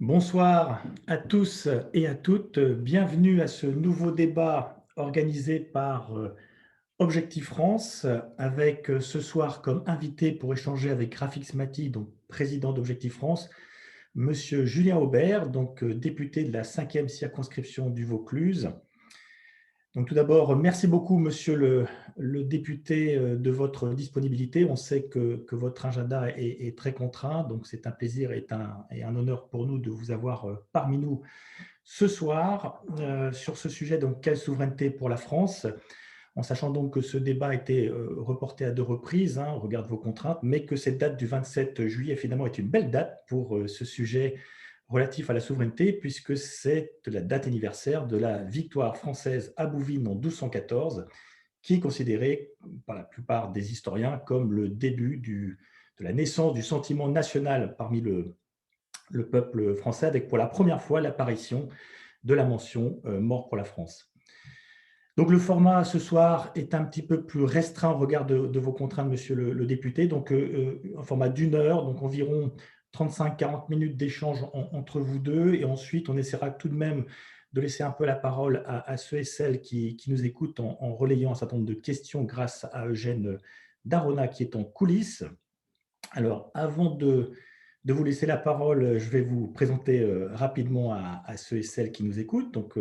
Bonsoir à tous et à toutes. Bienvenue à ce nouveau débat organisé par Objectif France avec ce soir comme invité pour échanger avec Rafik Smati, donc président d'Objectif France, Monsieur Julien Aubert, donc député de la 5e circonscription du Vaucluse. Donc tout d'abord, merci beaucoup, monsieur le député, de votre disponibilité. On sait que votre agenda est très contraint, donc c'est un plaisir et un honneur pour nous de vous avoir parmi nous ce soir sur ce sujet, donc quelle souveraineté pour la France, en sachant donc que ce débat a été reporté à 2 reprises, hein, au regard de vos contraintes, mais que cette date du 27 juillet, finalement, est une belle date pour ce sujet relatif à la souveraineté, puisque c'est la date anniversaire de la victoire française à Bouvines en 1214, qui est considérée par la plupart des historiens comme le début de la naissance du sentiment national parmi le peuple français, avec pour la première fois l'apparition de la mention Mort pour la France. Donc le format ce soir est un petit peu plus restreint au regard de vos contraintes, monsieur le député. Donc un format d'une heure, donc environ 35-40 minutes d'échange entre vous deux. Et ensuite, on essaiera tout de même de laisser un peu la parole à ceux et celles qui nous écoutent en relayant un certain nombre de questions grâce à Eugène Darona qui est en coulisses. Alors, avant de vous laisser la parole, je vais vous présenter rapidement à ceux et celles qui nous écoutent. Donc,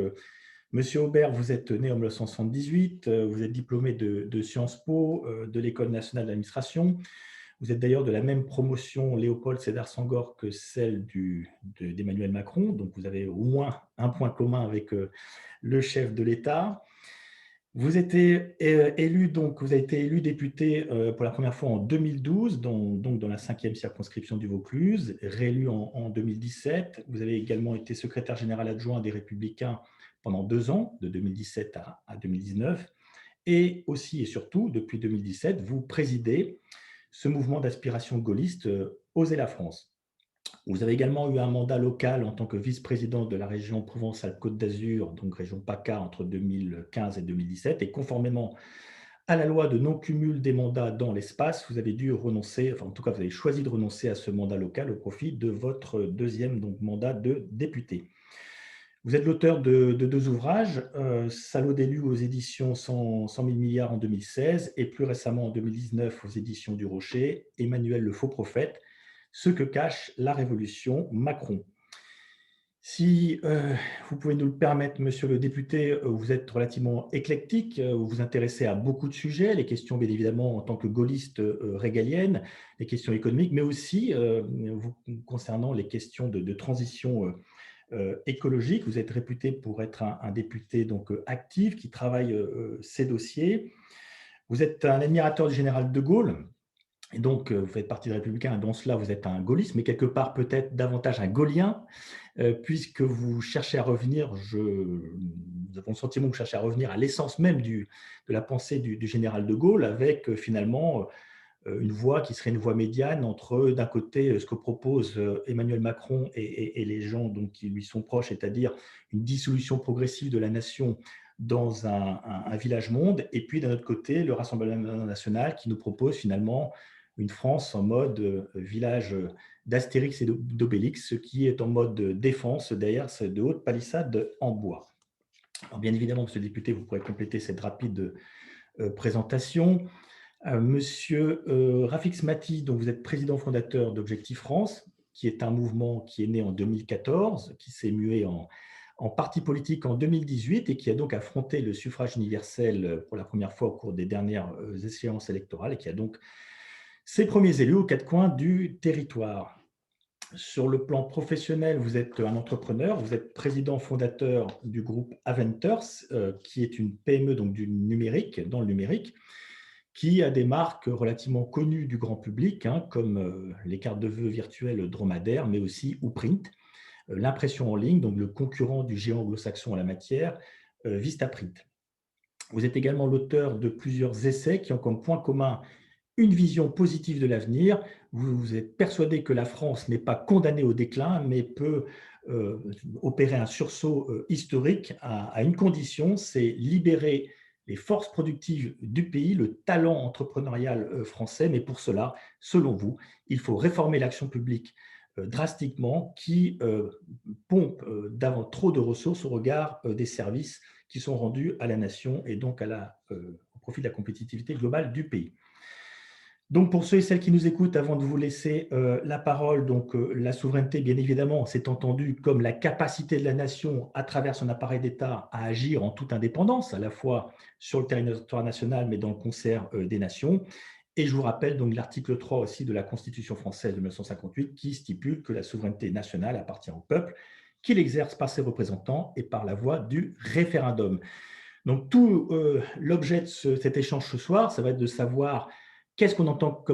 Monsieur Aubert, vous êtes né en 1978, vous êtes diplômé de Sciences Po, de l'École nationale d'administration. Vous êtes d'ailleurs de la même promotion Léopold Sédar Senghor que celle d'Emmanuel Macron, donc vous avez au moins un point commun avec le chef de l'État. Vous vous avez été élu député pour la première fois en 2012, donc dans la 5e circonscription du Vaucluse, réélu en 2017. Vous avez également été secrétaire général adjoint des Républicains pendant 2 ans, de 2017 à 2019. Et aussi et surtout, depuis 2017, vous présidez ce mouvement d'aspiration gaulliste Osez la France. Vous avez également eu un mandat local en tant que vice-président de la région Provence-Alpes-Côte d'Azur, donc région PACA, entre 2015 et 2017. Et conformément à la loi de non-cumul des mandats dans l'espace, vous avez dû renoncer, enfin en tout cas vous avez choisi de renoncer à ce mandat local au profit de votre deuxième donc, mandat de député. Vous êtes l'auteur de 2 ouvrages, Salaud d'élu aux éditions 100 000 milliards en 2016 et plus récemment en 2019 aux éditions du Rocher, Emmanuel le faux prophète, ce que cache la révolution Macron. Si vous pouvez nous le permettre, monsieur le député, vous êtes relativement éclectique, vous vous intéressez à beaucoup de sujets, les questions bien évidemment en tant que gaulliste régalienne, les questions économiques, mais aussi concernant les questions de transition écologique. Vous êtes réputé pour être un député donc, actif qui travaille ces dossiers. Vous êtes un admirateur du général de Gaulle. Et donc, vous faites partie des Républicains, dans cela, vous êtes un gaulliste, mais quelque part peut-être davantage un gaullien, puisque vous cherchez à revenir, nous avons le sentiment que vous cherchez à revenir à l'essence même de la pensée du général de Gaulle, avec finalement une voie qui serait une voie médiane entre, d'un côté, ce que propose Emmanuel Macron et les gens donc, qui lui sont proches, c'est-à-dire une dissolution progressive de la nation dans un village-monde, et puis d'un autre côté, le Rassemblement national qui nous propose finalement une France en mode village d'Astérix et d'Obélix, ce qui est en mode défense derrière de hautes palissades en bois. Alors, bien évidemment, monsieur le député, vous pourrez compléter cette rapide présentation. Monsieur Rafik Smati, donc vous êtes président fondateur d'Objectif France, qui est un mouvement qui est né en 2014, qui s'est mué en parti politique en 2018 et qui a donc affronté le suffrage universel pour la première fois au cours des dernières échéances électorales et qui a donc ses premiers élus aux 4 coins du territoire. Sur le plan professionnel, vous êtes un entrepreneur, vous êtes président fondateur du groupe Aventers, qui est une PME donc du numérique, dans le numérique, qui a des marques relativement connues du grand public, hein, comme les cartes de vœux virtuelles Dromadaire, mais aussi Uprint, l'impression en ligne, donc le concurrent du géant anglo-saxon en la matière, Vistaprint. Vous êtes également l'auteur de plusieurs essais qui ont comme point commun une vision positive de l'avenir. Vous êtes persuadé que la France n'est pas condamnée au déclin, mais peut opérer un sursaut historique à une condition, c'est libérer les forces productives du pays, le talent entrepreneurial français. Mais pour cela, selon vous, il faut réformer l'action publique drastiquement, qui pompe trop de ressources au regard des services qui sont rendus à la nation et donc au profit de la compétitivité globale du pays. Donc, pour ceux et celles qui nous écoutent, avant de vous laisser la parole, donc la souveraineté, bien évidemment, c'est entendu comme la capacité de la nation, à travers son appareil d'État, à agir en toute indépendance, à la fois sur le territoire national, mais dans le concert des nations. Et je vous rappelle donc l'article 3 aussi de la Constitution française de 1958 qui stipule que la souveraineté nationale appartient au peuple, qu'il exerce par ses représentants et par la voie du référendum. Donc, tout l'objet de cet échange ce soir, ça va être de savoir qu'est-ce qu'on entend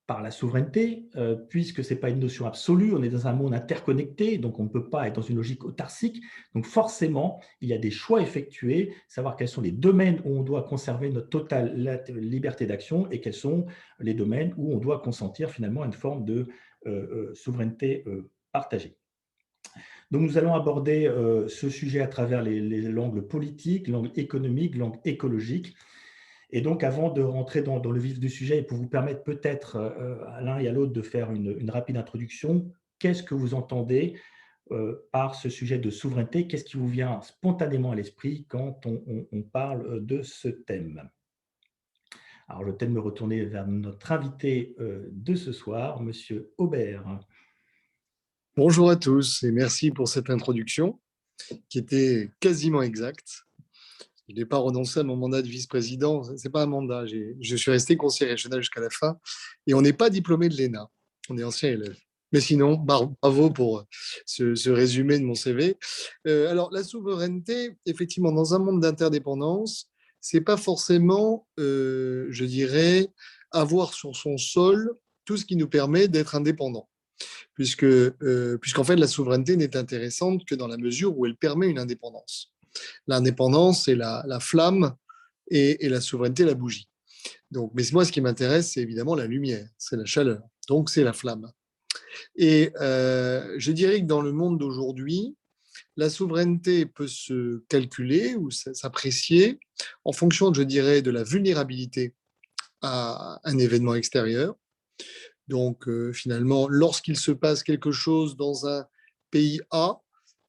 par la souveraineté, puisque ce n'est pas une notion absolue, on est dans un monde interconnecté, donc on ne peut pas être dans une logique autarcique. Donc forcément, il y a des choix effectués, savoir quels sont les domaines où on doit conserver notre totale liberté d'action et quels sont les domaines où on doit consentir finalement à une forme de souveraineté partagée. Donc, nous allons aborder ce sujet à travers l'angle politique, l'angle économique, l'angle écologique. Et donc, avant de rentrer dans le vif du sujet, et pour vous permettre peut-être à l'un et à l'autre de faire une rapide introduction, qu'est-ce que vous entendez par ce sujet de souveraineté? Qu'est-ce qui vous vient spontanément à l'esprit quand on parle de ce thème? Alors, je vais peut-être me retourner vers notre invité de ce soir, Monsieur Aubert. Bonjour à tous et merci pour cette introduction qui était quasiment exacte. Je n'ai pas renoncé à mon mandat de vice-président, ce n'est pas un mandat, je suis resté conseiller régional jusqu'à la fin et on n'est pas diplômé de l'ENA, on est ancien élève. Mais sinon, bravo pour ce résumé de mon CV. Alors la souveraineté, effectivement, dans un monde d'interdépendance, c'est pas forcément, je dirais, avoir sur son sol tout ce qui nous permet d'être indépendants. Puisqu'en fait, la souveraineté n'est intéressante que dans la mesure où elle permet une indépendance. L'indépendance, c'est la flamme et la souveraineté, la bougie. Donc, mais moi, ce qui m'intéresse, c'est évidemment la lumière, c'est la chaleur, donc c'est la flamme. Et je dirais que dans le monde d'aujourd'hui, la souveraineté peut se calculer ou s'apprécier en fonction, je dirais, de la vulnérabilité à un événement extérieur. Donc, finalement, lorsqu'il se passe quelque chose dans un pays A,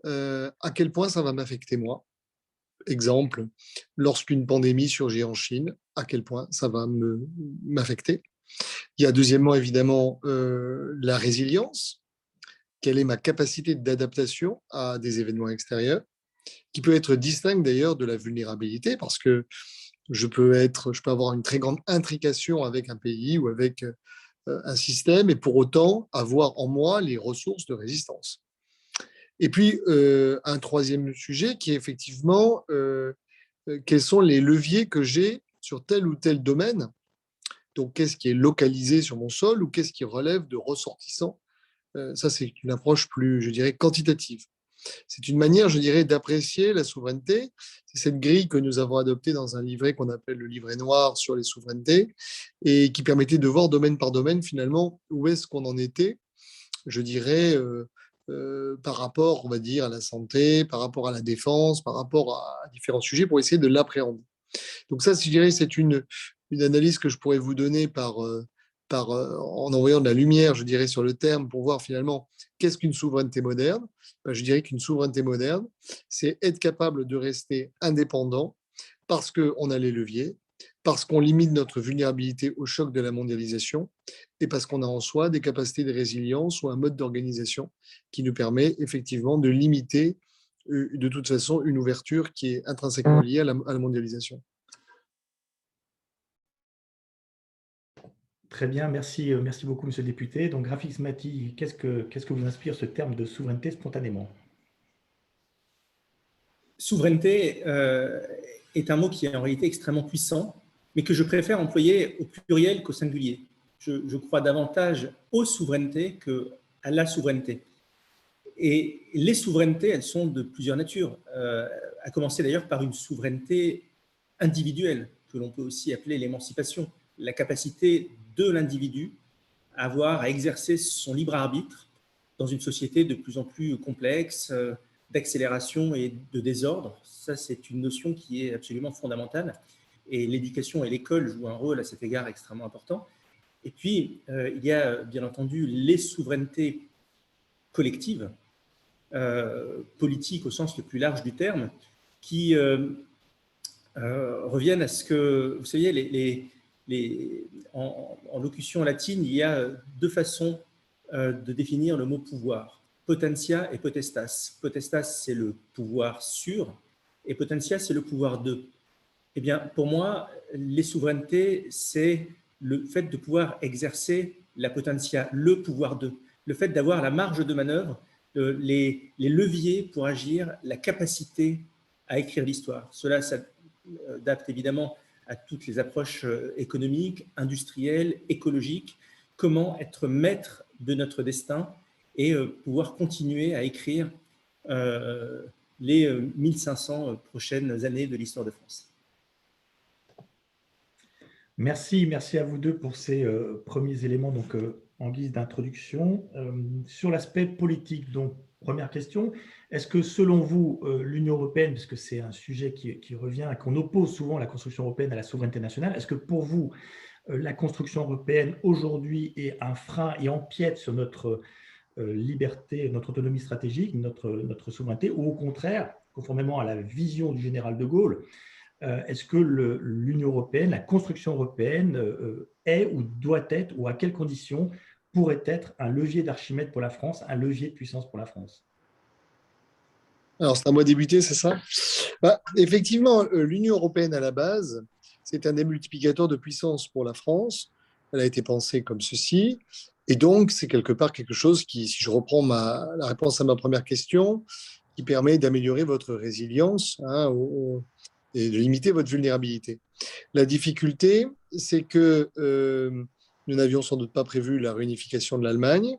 à quel point ça va m'affecter moi? Exemple, lorsqu'une pandémie surgit en Chine, à quel point ça va m'affecter? Il y a deuxièmement, évidemment, la résilience. Quelle est ma capacité d'adaptation à des événements extérieurs, qui peut être distincte d'ailleurs de la vulnérabilité, parce que je peux avoir une très grande intrication avec un pays ou avec un système et pour autant avoir en moi les ressources de résistance. Et puis, un troisième sujet qui est effectivement quels sont les leviers que j'ai sur tel ou tel domaine. Donc, qu'est-ce qui est localisé sur mon sol ou qu'est-ce qui relève de ressortissants. Ça, c'est une approche plus, je dirais, quantitative. C'est une manière, je dirais, d'apprécier la souveraineté. C'est cette grille que nous avons adoptée dans un livret qu'on appelle le livret noir sur les souverainetés et qui permettait de voir domaine par domaine, finalement, où est-ce qu'on en était, je dirais, par rapport, on va dire, à la santé, par rapport à la défense, par rapport à différents sujets pour essayer de l'appréhender. Donc ça, je dirais, c'est une analyse que je pourrais vous donner en envoyant de la lumière, je dirais, sur le terme pour voir finalement qu'est-ce qu'une souveraineté moderne. Je dirais qu'une souveraineté moderne, c'est être capable de rester indépendant parce qu'on a les leviers, parce qu'on limite notre vulnérabilité au choc de la mondialisation et parce qu'on a en soi des capacités de résilience ou un mode d'organisation qui nous permet effectivement de limiter de toute façon une ouverture qui est intrinsèquement liée à la mondialisation. Très bien, merci beaucoup, Monsieur le député. Donc, Rafik Smati, qu'est-ce que vous inspire ce terme de souveraineté spontanément? Souveraineté est un mot qui est en réalité extrêmement puissant, mais que je préfère employer au pluriel qu'au singulier. Je crois davantage aux souverainetés qu'à la souveraineté. Et les souverainetés, elles sont de plusieurs natures, à commencer d'ailleurs par une souveraineté individuelle, que l'on peut aussi appeler l'émancipation, la capacité de l'individu à exercer son libre arbitre dans une société de plus en plus complexe, d'accélération et de désordre. Ça, c'est une notion qui est absolument fondamentale. Et l'éducation et l'école jouent un rôle à cet égard extrêmement important. Et puis, il y a bien entendu les souverainetés collective, politique au sens le plus large du terme, qui reviennent à ce que, vous savez, en locution latine, il y a deux façons de définir le mot pouvoir, potentia et potestas. Potestas, c'est le pouvoir sur, et potentia, c'est le pouvoir de. Eh bien, pour moi, les souverainetés, c'est le fait de pouvoir exercer la potentia, le pouvoir de, le fait d'avoir la marge de manœuvre, les leviers pour agir, la capacité à écrire l'histoire. Cela s'adapte évidemment à toutes les approches économiques, industrielles, écologiques, comment être maître de notre destin et pouvoir continuer à écrire les 1500 prochaines années de l'histoire de France. Merci, merci à vous deux pour ces premiers éléments donc, en guise d'introduction. Sur l'aspect politique, donc, première question, est-ce que selon vous, l'Union européenne, parce que c'est un sujet qui revient et qu'on oppose souvent la construction européenne à la souveraineté nationale, est-ce que pour vous, la construction européenne aujourd'hui est un frein et empiète sur notre liberté, notre autonomie stratégique, notre souveraineté, ou au contraire, conformément à la vision du général de Gaulle, est-ce que l'Union européenne, la construction européenne est ou doit être, ou à quelles conditions pourrait être un levier d'Archimède pour la France, un levier de puissance pour la France? Alors, c'est à moi de débuter, c'est ça? Effectivement, l'Union européenne, à la base, c'est un démultiplicateur de puissance pour la France. Elle a été pensée comme ceci. Et donc, c'est quelque part quelque chose qui, si je reprends la réponse à ma première question, qui permet d'améliorer votre résilience et de limiter votre vulnérabilité. La difficulté, c'est que nous n'avions sans doute pas prévu la réunification de l'Allemagne,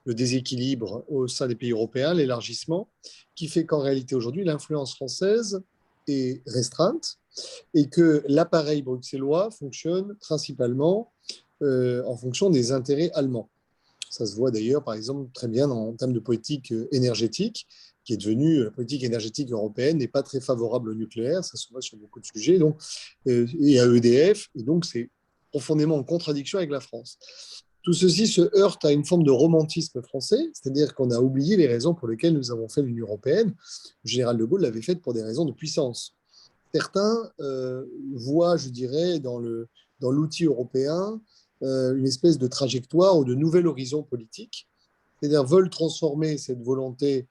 le déséquilibre au sein des pays européens, l'élargissement, qui fait qu'en réalité aujourd'hui, l'influence française est restreinte et que l'appareil bruxellois fonctionne principalement en fonction des intérêts allemands. Ça se voit d'ailleurs, par exemple, très bien en termes de politique énergétique, qui est devenue la politique énergétique européenne n'est pas très favorable au nucléaire, ça se voit sur beaucoup de sujets, donc, et à EDF, et donc c'est profondément en contradiction avec la France. Tout ceci se heurte à une forme de romantisme français, c'est-à-dire qu'on a oublié les raisons pour lesquelles nous avons fait l'Union européenne. Le général de Gaulle l'avait faite pour des raisons de puissance. Certains voient, je dirais, dans l'outil européen une espèce de trajectoire ou de nouvel horizon politique, c'est-à-dire veulent transformer cette volonté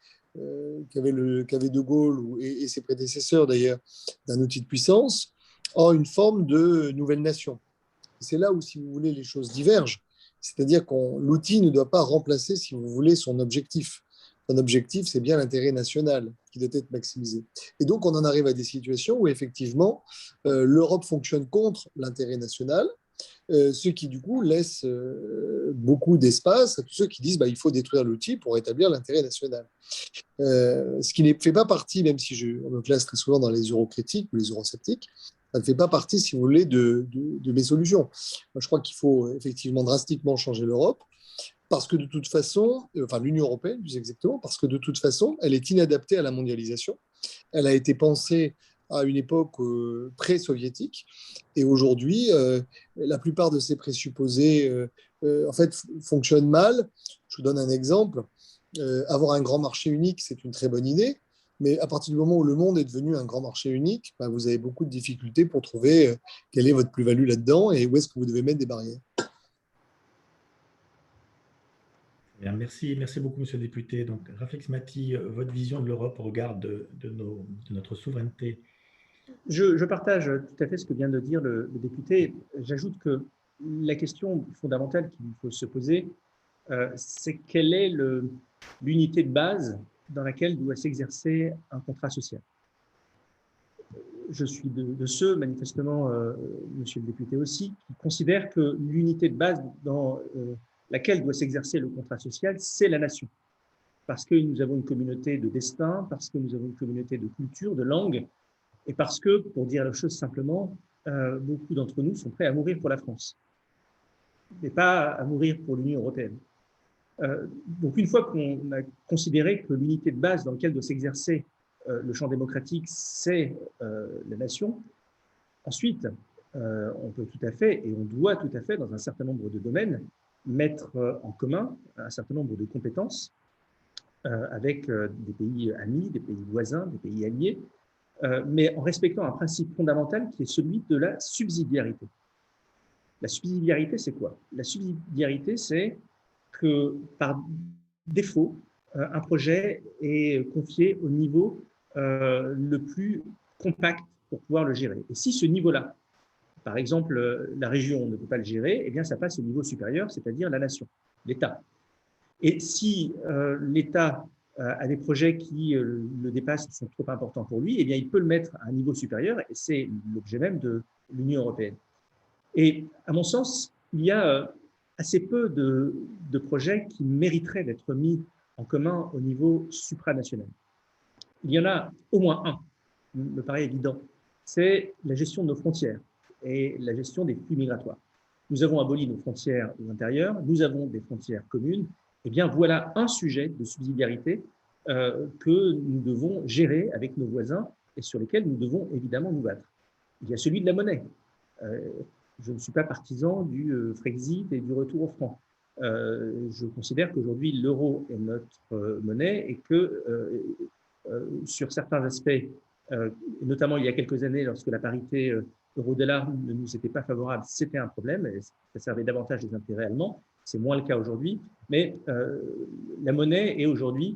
qu'avait de Gaulle et ses prédécesseurs d'ailleurs d'un outil de puissance en une forme de nouvelle nation. C'est là où, si vous voulez, les choses divergent. C'est-à-dire que l'outil ne doit pas remplacer, si vous voulez, son objectif. Son objectif, c'est bien l'intérêt national qui doit être maximisé. Et donc, on en arrive à des situations où, effectivement, l'Europe fonctionne contre l'intérêt national, ce qui, du coup, laisse beaucoup d'espace à tous ceux qui disent il faut détruire l'outil pour rétablir l'intérêt national. Ce qui ne fait pas partie, même si on me classe très souvent dans les eurocritiques ou les eurosceptiques, ça ne fait pas partie, si vous voulez, de mes solutions. Moi, je crois qu'il faut effectivement drastiquement changer l'Europe, parce que de toute façon, enfin l'Union européenne plus exactement, parce que de toute façon, elle est inadaptée à la mondialisation. Elle a été pensée à une époque pré-soviétique, et aujourd'hui, la plupart de ces présupposés, en fait, fonctionnent mal. Je vous donne un exemple. Avoir un grand marché unique, c'est une très bonne idée. Mais à partir du moment où le monde est devenu un grand marché unique, vous avez beaucoup de difficultés pour trouver quelle est votre plus-value là-dedans et où est-ce que vous devez mettre des barrières. Bien, merci beaucoup, Monsieur le député. Donc, Rafik Smati, votre vision de l'Europe au regard de notre souveraineté. Je partage tout à fait ce que vient de dire le député. J'ajoute que la question fondamentale qu'il faut se poser, c'est quelle est l'unité de base dans laquelle doit s'exercer un contrat social. Je suis de ceux, manifestement, monsieur le député aussi, qui considèrent que l'unité de base dans laquelle doit s'exercer le contrat social, c'est la nation. Parce que nous avons une communauté de destin, parce que nous avons une communauté de culture, de langue, et parce que, pour dire la chose simplement, beaucoup d'entre nous sont prêts à mourir pour la France, mais pas à mourir pour l'Union européenne. Donc, une fois qu'on a considéré que l'unité de base dans laquelle doit s'exercer le champ démocratique, c'est la nation, ensuite, on peut tout à fait, et on doit tout à fait, dans un certain nombre de domaines, mettre en commun un certain nombre de compétences avec des pays amis, des pays voisins, des pays alliés, mais en respectant un principe fondamental qui est celui de la subsidiarité. La subsidiarité, c'est quoi? La subsidiarité, c'est que par défaut, un projet est confié au niveau le plus compact pour pouvoir le gérer. Et si ce niveau-là, par exemple, la région ne peut pas le gérer, eh bien, ça passe au niveau supérieur, c'est-à-dire la nation, l'État. Et si l'État a des projets qui le dépassent, qui sont trop importants pour lui, eh bien, il peut le mettre à un niveau supérieur, et c'est l'objet même de l'Union européenne. Et à mon sens, il y a assez peu de projets qui mériteraient d'être mis en commun au niveau supranational. Il y en a au moins un, me paraît évident, c'est la gestion de nos frontières et la gestion des flux migratoires. Nous avons aboli nos frontières intérieures, nous avons des frontières communes. Eh bien, voilà un sujet de subsidiarité que nous devons gérer avec nos voisins et sur lesquels nous devons évidemment nous battre. Il y a celui de la monnaie. Je ne suis pas partisan du Frexit et du retour au franc. Je considère qu'aujourd'hui, l'euro est notre monnaie et que sur certains aspects, notamment il y a quelques années, lorsque la parité euro-dollar ne nous était pas favorable, c'était un problème, et ça servait davantage des intérêts allemands. C'est moins le cas aujourd'hui, mais la monnaie est aujourd'hui,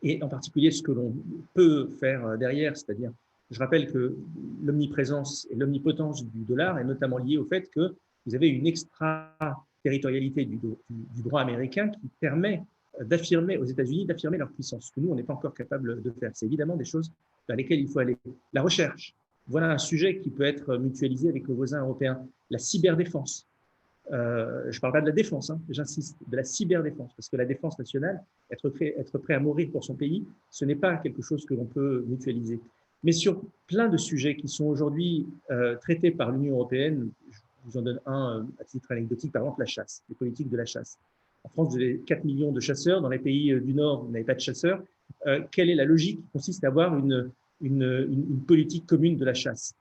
et en particulier ce que l'on peut faire derrière, c'est-à-dire, je rappelle que l'omniprésence et l'omnipotence du dollar est notamment liée au fait que vous avez une extraterritorialité du droit américain qui permet d'affirmer aux États-Unis, d'affirmer leur puissance, ce que nous, on n'est pas encore capable de faire. C'est évidemment des choses vers lesquelles il faut aller. La recherche, voilà un sujet qui peut être mutualisé avec nos voisins européens. La cyberdéfense. Je ne parle pas de la défense, hein, j'insiste, de la cyberdéfense, parce que la défense nationale, être prêt à mourir pour son pays, ce n'est pas quelque chose que l'on peut mutualiser. Mais sur plein de sujets qui sont aujourd'hui traités par l'Union européenne, je vous en donne un à titre anecdotique, par exemple la chasse, les politiques de la chasse. En France, vous avez 4 millions de chasseurs, dans les pays du Nord, vous n'avez pas de chasseurs. Quelle est la logique qui consiste à avoir une politique commune de la chasse?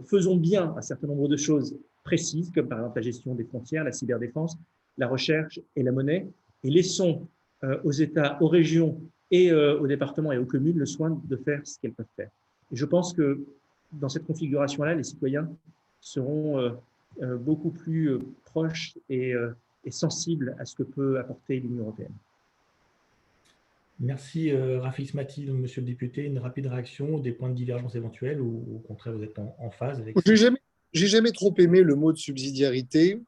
Faisons bien un certain nombre de choses précises, comme par exemple la gestion des frontières, la cyberdéfense, la recherche et la monnaie, et laissons aux États, aux régions et aux départements et aux communes le soin de faire ce qu'elles peuvent faire. Et je pense que dans cette configuration-là, les citoyens seront beaucoup plus proches et sensibles à ce que peut apporter l'Union européenne. Merci Rafik Smati, monsieur le député. Une rapide réaction, des points de divergence éventuels ou au contraire vous êtes en phase avec ça? J'ai jamais trop aimé le mot de subsidiarité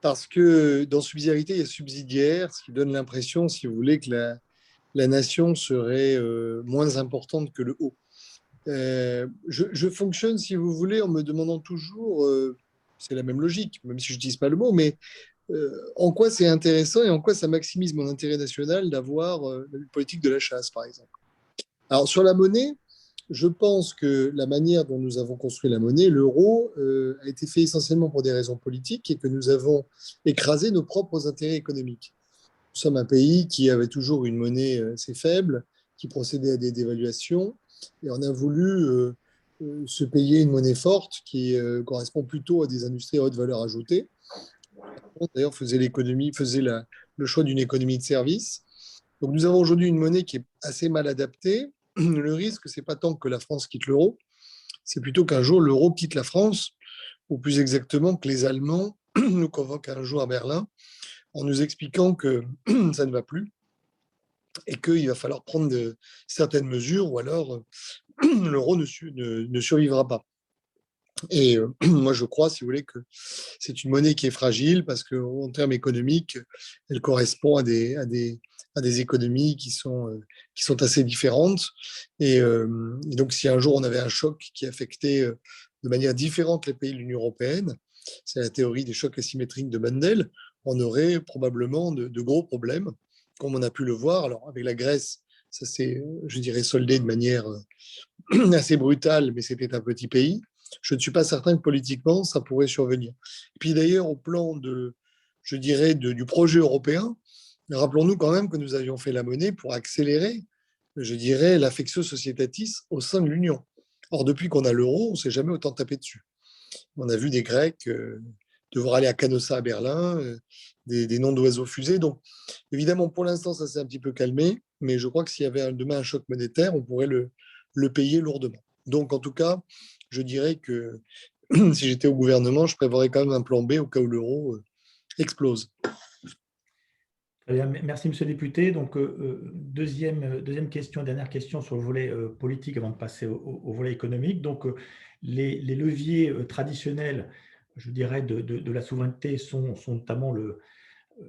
parce que dans subsidiarité, il y a subsidiaire, ce qui donne l'impression, si vous voulez, que la nation serait moins importante que le haut. Je fonctionne, si vous voulez, en me demandant toujours, c'est la même logique, même si je n'utilise pas le mot, mais en quoi c'est intéressant et en quoi ça maximise mon intérêt national d'avoir une politique de la chasse, par exemple. Alors, sur la monnaie, je pense que la manière dont nous avons construit la monnaie, l'euro, a été fait essentiellement pour des raisons politiques et que nous avons écrasé nos propres intérêts économiques. Nous sommes un pays qui avait toujours une monnaie assez faible, qui procédait à des dévaluations, et on a voulu se payer une monnaie forte qui correspond plutôt à des industries à haute valeur ajoutée. D'ailleurs, faisait le choix d'une économie de service. Donc, nous avons aujourd'hui une monnaie qui est assez mal adaptée. Le risque, ce n'est pas tant que la France quitte l'euro, c'est plutôt qu'un jour l'euro quitte la France, ou plus exactement que les Allemands nous convoquent un jour à Berlin en nous expliquant que ça ne va plus et qu'il va falloir prendre certaines mesures ou alors l'euro ne survivra pas. Et moi, je crois, si vous voulez, que c'est une monnaie qui est fragile parce qu'en termes économiques, elle correspond à des économies qui sont assez différentes. Et donc, si un jour on avait un choc qui affectait de manière différente les pays de l'Union européenne, c'est la théorie des chocs asymétriques de Mendel, on aurait probablement de gros problèmes, comme on a pu le voir. Alors, avec la Grèce, ça s'est, je dirais, soldé de manière assez brutale, mais c'était un petit pays. Je ne suis pas certain que politiquement, ça pourrait survenir. Et puis d'ailleurs, au plan je dirais, du projet européen, rappelons-nous quand même que nous avions fait la monnaie pour accélérer, je dirais, l'affectio societatis au sein de l'Union. Or, depuis qu'on a l'euro, on ne s'est jamais autant tapé dessus. On a vu des Grecs devoir aller à Canossa à Berlin, des noms d'oiseaux fusées. Donc, évidemment, pour l'instant, ça s'est un petit peu calmé, mais je crois que s'il y avait demain un choc monétaire, on pourrait le payer lourdement. Donc, en tout cas, je dirais que si j'étais au gouvernement, je prévoirais quand même un plan B au cas où l'euro explose. Très bien, merci Monsieur le député. Donc, deuxième question, dernière question sur le volet politique avant de passer au volet économique. Donc, les leviers traditionnels, je dirais, de la souveraineté sont notamment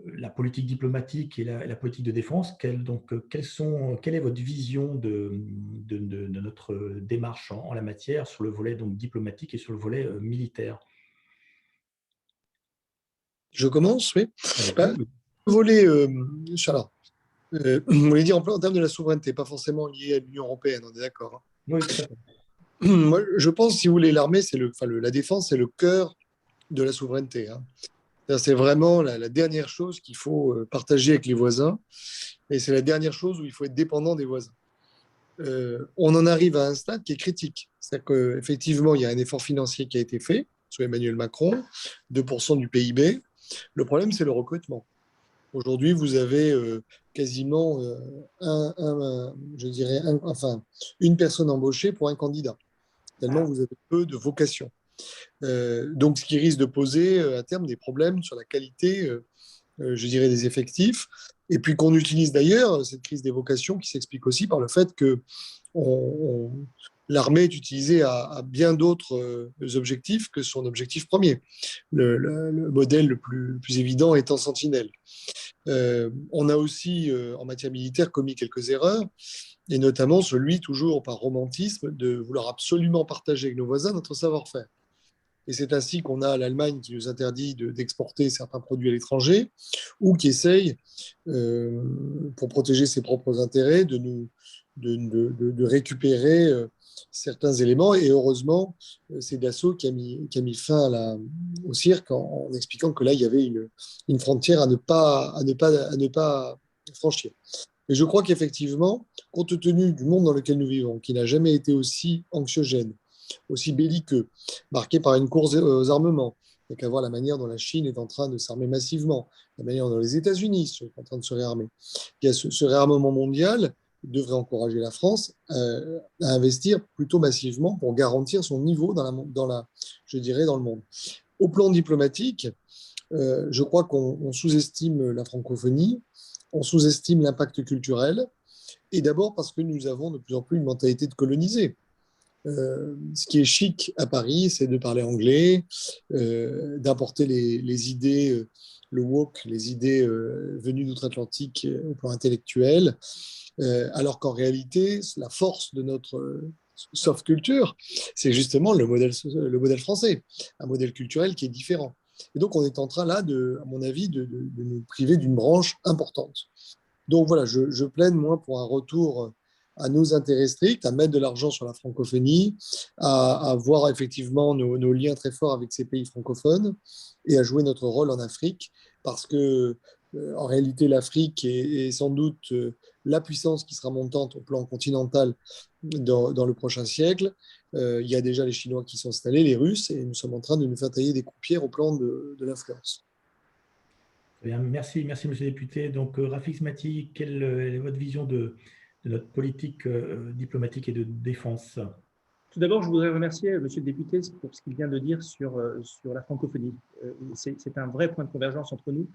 la politique diplomatique et la politique de défense. Quelle est votre vision de notre démarche en la matière sur le volet donc, diplomatique et sur le volet militaire? Je commence, oui. Allez-y, oui. Le volet, alors, vous voulez dire en termes de la souveraineté, pas forcément lié à l'Union européenne, on est d'accord, hein. Oui, tout à fait. Moi, je pense, si vous voulez, l'armée, la défense, c'est le cœur de la souveraineté, hein. C'est vraiment la dernière chose qu'il faut partager avec les voisins, et c'est la dernière chose où il faut être dépendant des voisins. On en arrive à un stade qui est critique. C'est-à-dire qu'effectivement, il y a un effort financier qui a été fait sous Emmanuel Macron, 2% du PIB. Le problème, c'est le recrutement. Aujourd'hui, vous avez quasiment une personne embauchée pour un candidat, tellement vous avez peu de vocation. Donc, ce qui risque de poser à terme des problèmes sur la qualité, je dirais, des effectifs. Et puis qu'on utilise d'ailleurs cette crise des vocations qui s'explique aussi par le fait que l'armée est utilisée à bien d'autres objectifs que son objectif premier. Le modèle le plus évident étant Sentinelle. On a aussi, en matière militaire, commis quelques erreurs, et notamment celui, toujours par romantisme, de vouloir absolument partager avec nos voisins notre savoir-faire. Et c'est ainsi qu'on a l'Allemagne qui nous interdit d'exporter certains produits à l'étranger, ou qui essaye, pour protéger ses propres intérêts, de récupérer certains éléments. Et heureusement, c'est Dassault qui a mis fin au cirque en expliquant que là, il y avait une frontière à ne pas franchir. Et je crois qu'effectivement, compte tenu du monde dans lequel nous vivons, qui n'a jamais été aussi anxiogène, aussi belliqueux, marqué par une course aux armements. Il n'y a qu'à voir la manière dont la Chine est en train de s'armer massivement, la manière dont les États-Unis sont en train de se réarmer. Il y a ce réarmement mondial qui devrait encourager la France à investir plutôt massivement pour garantir son niveau je dirais, dans le monde. Au plan diplomatique, je crois qu'on sous-estime la francophonie, on sous-estime l'impact culturel, et d'abord parce que nous avons de plus en plus une mentalité de coloniser. Ce qui est chic à Paris, c'est de parler anglais, d'importer les idées, le woke, les idées venues d'outre-Atlantique au plan intellectuel, alors qu'en réalité, la force de notre soft culture, c'est justement le modèle français, un modèle culturel qui est différent. Et donc, on est en train là, à mon avis, de nous priver d'une branche importante. Donc voilà, je plaide, moi, pour un retour à nos intérêts stricts, à mettre de l'argent sur la francophonie, à voir effectivement nos liens très forts avec ces pays francophones et à jouer notre rôle en Afrique, parce que en réalité, l'Afrique est sans doute la puissance qui sera montante au plan continental dans le prochain siècle. Il y a déjà les Chinois qui sont installés, les Russes, et nous sommes en train de nous faire tailler des croupières au plan de l'influence. Bien, merci, merci Monsieur le député. Donc, Rafik Smati, quelle est votre vision de notre politique diplomatique et de défense? Tout d'abord, je voudrais remercier Monsieur le député pour ce qu'il vient de dire sur la francophonie. C'est un vrai point de convergence entre nous.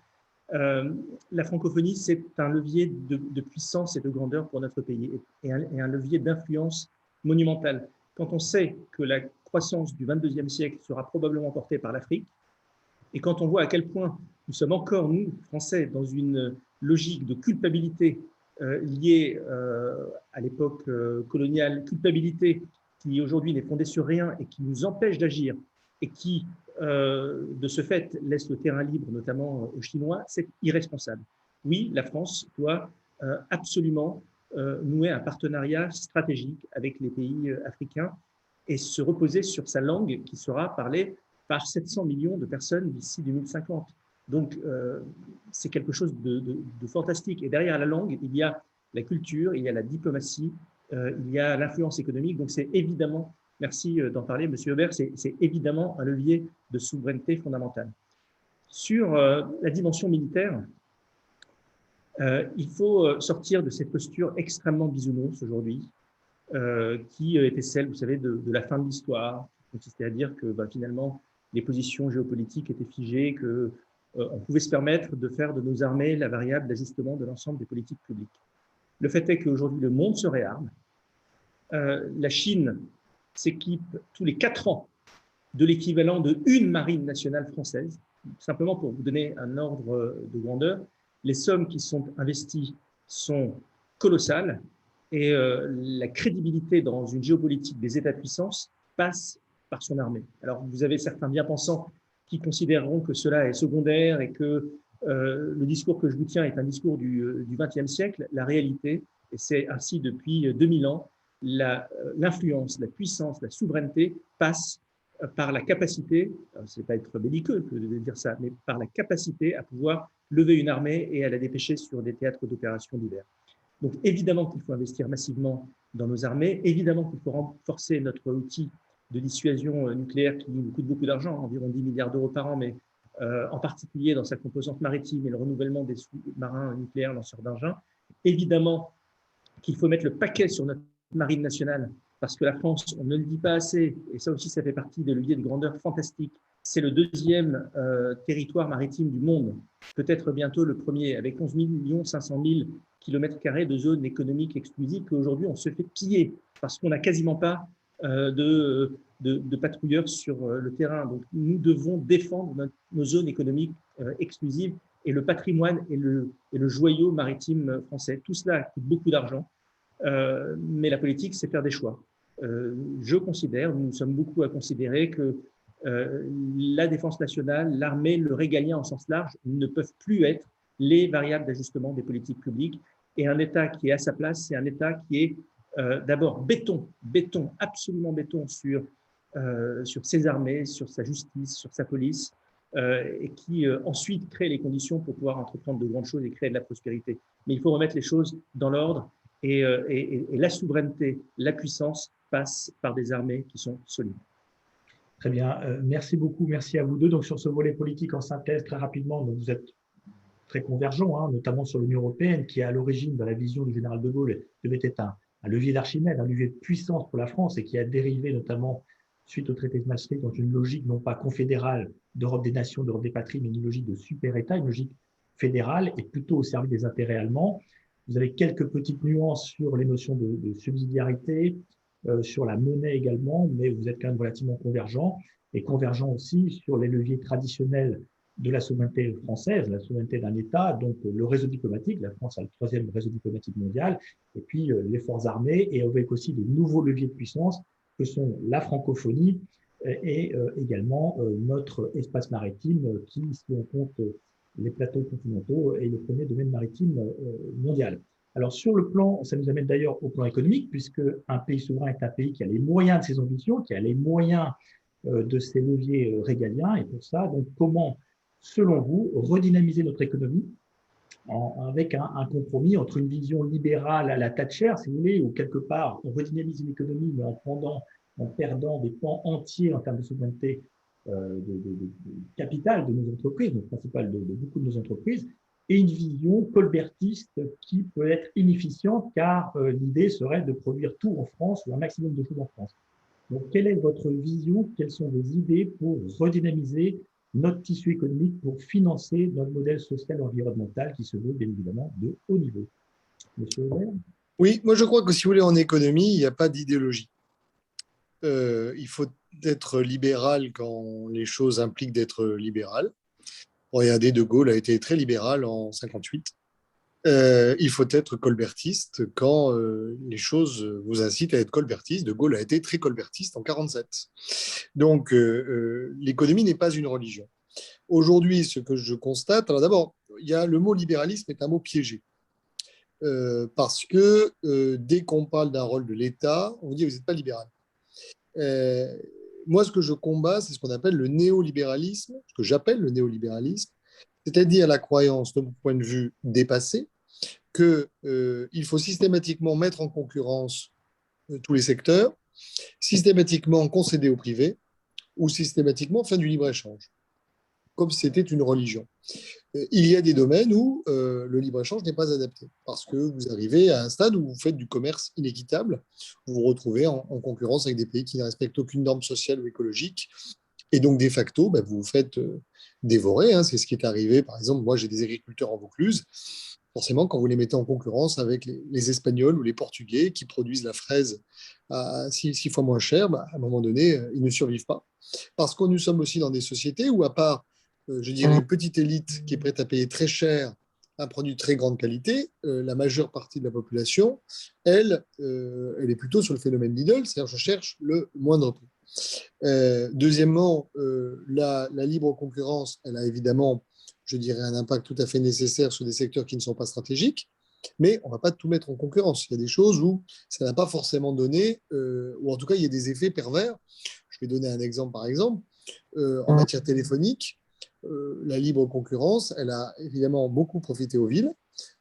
La francophonie, c'est un levier de puissance et de grandeur pour notre pays et un levier d'influence monumental. Quand on sait que la croissance du 22e siècle sera probablement portée par l'Afrique, et quand on voit à quel point nous sommes encore, nous, Français, dans une logique de culpabilité liée à l'époque coloniale, culpabilité qui aujourd'hui n'est fondée sur rien et qui nous empêche d'agir et qui, de ce fait, laisse le terrain libre, notamment aux Chinois, c'est irresponsable. Oui, la France doit absolument nouer un partenariat stratégique avec les pays africains et se reposer sur sa langue qui sera parlée par 700 millions de personnes d'ici 2050. Donc, c'est quelque chose de fantastique. Et derrière la langue, il y a la culture, il y a la diplomatie, il y a l'influence économique. Donc, c'est évidemment, merci d'en parler, Monsieur Aubert, c'est évidemment un levier de souveraineté fondamentale. Sur la dimension militaire, il faut sortir de cette posture extrêmement bisounours aujourd'hui, qui était celle, vous savez, de la fin de l'histoire, qui consistait à dire que finalement, les positions géopolitiques étaient figées, qu'on pouvait se permettre de faire de nos armées la variable d'ajustement de l'ensemble des politiques publiques. Le fait est qu'aujourd'hui, le monde se réarme. La Chine s'équipe tous les 4 ans de l'équivalent d'une marine nationale française. Simplement pour vous donner un ordre de grandeur, les sommes qui sont investies sont colossales et la crédibilité dans une géopolitique des États-puissances passe par son armée. Alors, vous avez certains bien-pensants qui considéreront que cela est secondaire et que le discours que je vous tiens est un discours du XXe siècle. La réalité, et c'est ainsi depuis 2000 ans, l'influence, la puissance, la souveraineté passe par la capacité, ce n'est pas être belliqueux que de dire ça, mais par la capacité à pouvoir lever une armée et à la dépêcher sur des théâtres d'opérations divers. Donc évidemment qu'il faut investir massivement dans nos armées, évidemment qu'il faut renforcer notre outil de dissuasion nucléaire qui nous coûte beaucoup d'argent, environ 10 milliards d'euros par an, mais en particulier dans sa composante maritime et le renouvellement des sous-marins nucléaires lanceurs d'engins. Évidemment qu'il faut mettre le paquet sur notre marine nationale, parce que la France, on ne le dit pas assez, et ça aussi, ça fait partie des leviers de grandeur fantastique. C'est le deuxième territoire maritime du monde, peut-être bientôt le premier, avec 11 500 000 km² de zones économiques exclusives qu'aujourd'hui, on se fait piller, parce qu'on n'a quasiment pas de patrouilleurs sur le terrain. Donc, nous devons défendre nos zones économiques exclusives et le patrimoine et le joyau maritime français. Tout cela coûte beaucoup d'argent, mais la politique, c'est faire des choix. Je considère, nous sommes beaucoup à considérer que la défense nationale, l'armée, le régalien en sens large ne peuvent plus être les variables d'ajustement des politiques publiques. Et un État qui est à sa place, c'est un État qui est d'abord béton, absolument béton sur ses armées, sur sa justice, sur sa police, et qui ensuite crée les conditions pour pouvoir entreprendre de grandes choses et créer de la prospérité. Mais il faut remettre les choses dans l'ordre et la souveraineté, la puissance passe par des armées qui sont solides. Très bien, merci beaucoup, merci à vous deux. Donc sur ce volet politique en synthèse, très rapidement, donc vous êtes très convergents, notamment sur l'Union européenne, qui est à l'origine de la vision du général de Gaulle, devait être un levier d'Archimède, un levier de puissance pour la France et qui a dérivé notamment suite au traité de Maastricht dans une logique non pas confédérale d'Europe des nations, d'Europe des patries, mais une logique de super-État, une logique fédérale et plutôt au service des intérêts allemands. Vous avez quelques petites nuances sur les notions de subsidiarité, sur la monnaie également, mais vous êtes quand même relativement convergents et convergents aussi sur les leviers traditionnels de la souveraineté française, la souveraineté d'un État, donc le réseau diplomatique, la France a le 3e réseau diplomatique mondial, et puis les forces armées, et avec aussi de nouveaux leviers de puissance que sont la francophonie et également notre espace maritime qui, si on compte les plateaux continentaux, est le premier domaine maritime mondial. Alors sur le plan, ça nous amène d'ailleurs au plan économique, puisque un pays souverain est un pays qui a les moyens de ses ambitions, qui a les moyens de ses leviers régaliens, et pour ça, donc comment, selon vous, redynamiser notre économie avec un compromis entre une vision libérale à la Thatcher, si vous voulez, où quelque part on redynamise une économie, mais en perdant des pans entiers en termes de souveraineté de capital de nos entreprises, donc principal de beaucoup de nos entreprises, et une vision colbertiste qui peut être inefficiente, car l'idée serait de produire tout en France ou un maximum de choses en France. Donc, quelle est votre vision? Quelles sont vos idées pour redynamiser notre tissu économique, pour financer notre modèle social et environnemental qui se veut bien évidemment de haut niveau? Monsieur Aubert? Oui, moi je crois que si vous voulez, en économie, il n'y a pas d'idéologie. Il faut être libéral quand les choses impliquent d'être libéral. Regardez, De Gaulle a été très libéral en 1958. Il faut être colbertiste quand les choses vous incitent à être colbertiste. De Gaulle a été très colbertiste en 1947. Donc, l'économie n'est pas une religion. Aujourd'hui, ce que je constate, alors d'abord, le mot libéralisme est un mot piégé. Parce que dès qu'on parle d'un rôle de l'État, on dit vous n'êtes pas libéral. Moi, ce que je combats, c'est ce qu'on appelle le néolibéralisme, ce que j'appelle le néolibéralisme, c'est-à-dire la croyance, de mon point de vue dépassé, qu'il faut systématiquement mettre en concurrence tous les secteurs, systématiquement concéder au privé ou systématiquement faire du libre-échange. comme si c'était une religion. Il y a des domaines où le libre-échange n'est pas adapté, parce que vous arrivez à un stade où vous faites du commerce inéquitable, vous vous retrouvez en concurrence avec des pays qui ne respectent aucune norme sociale ou écologique, et donc, de facto, vous vous faites dévorer. Hein. C'est ce qui est arrivé. Par exemple, moi, j'ai des agriculteurs en Vaucluse. Forcément, quand vous les mettez en concurrence avec les Espagnols ou les Portugais qui produisent la fraise à 6 fois moins cher, à un moment donné, ils ne survivent pas. Parce que nous sommes aussi dans des sociétés où, à part, je dirais, une petite élite qui est prête à payer très cher un produit de très grande qualité, la majeure partie de la population, elle est plutôt sur le phénomène Lidl, c'est-à-dire je cherche le moindre prix. Deuxièmement, la libre concurrence, elle a évidemment, je dirais, un impact tout à fait nécessaire sur des secteurs qui ne sont pas stratégiques, mais on ne va pas tout mettre en concurrence. Il y a des choses où ça n'a pas forcément donné, ou en tout cas, il y a des effets pervers. Je vais donner un exemple, par exemple. En matière téléphonique, la libre concurrence, elle a évidemment beaucoup profité aux villes.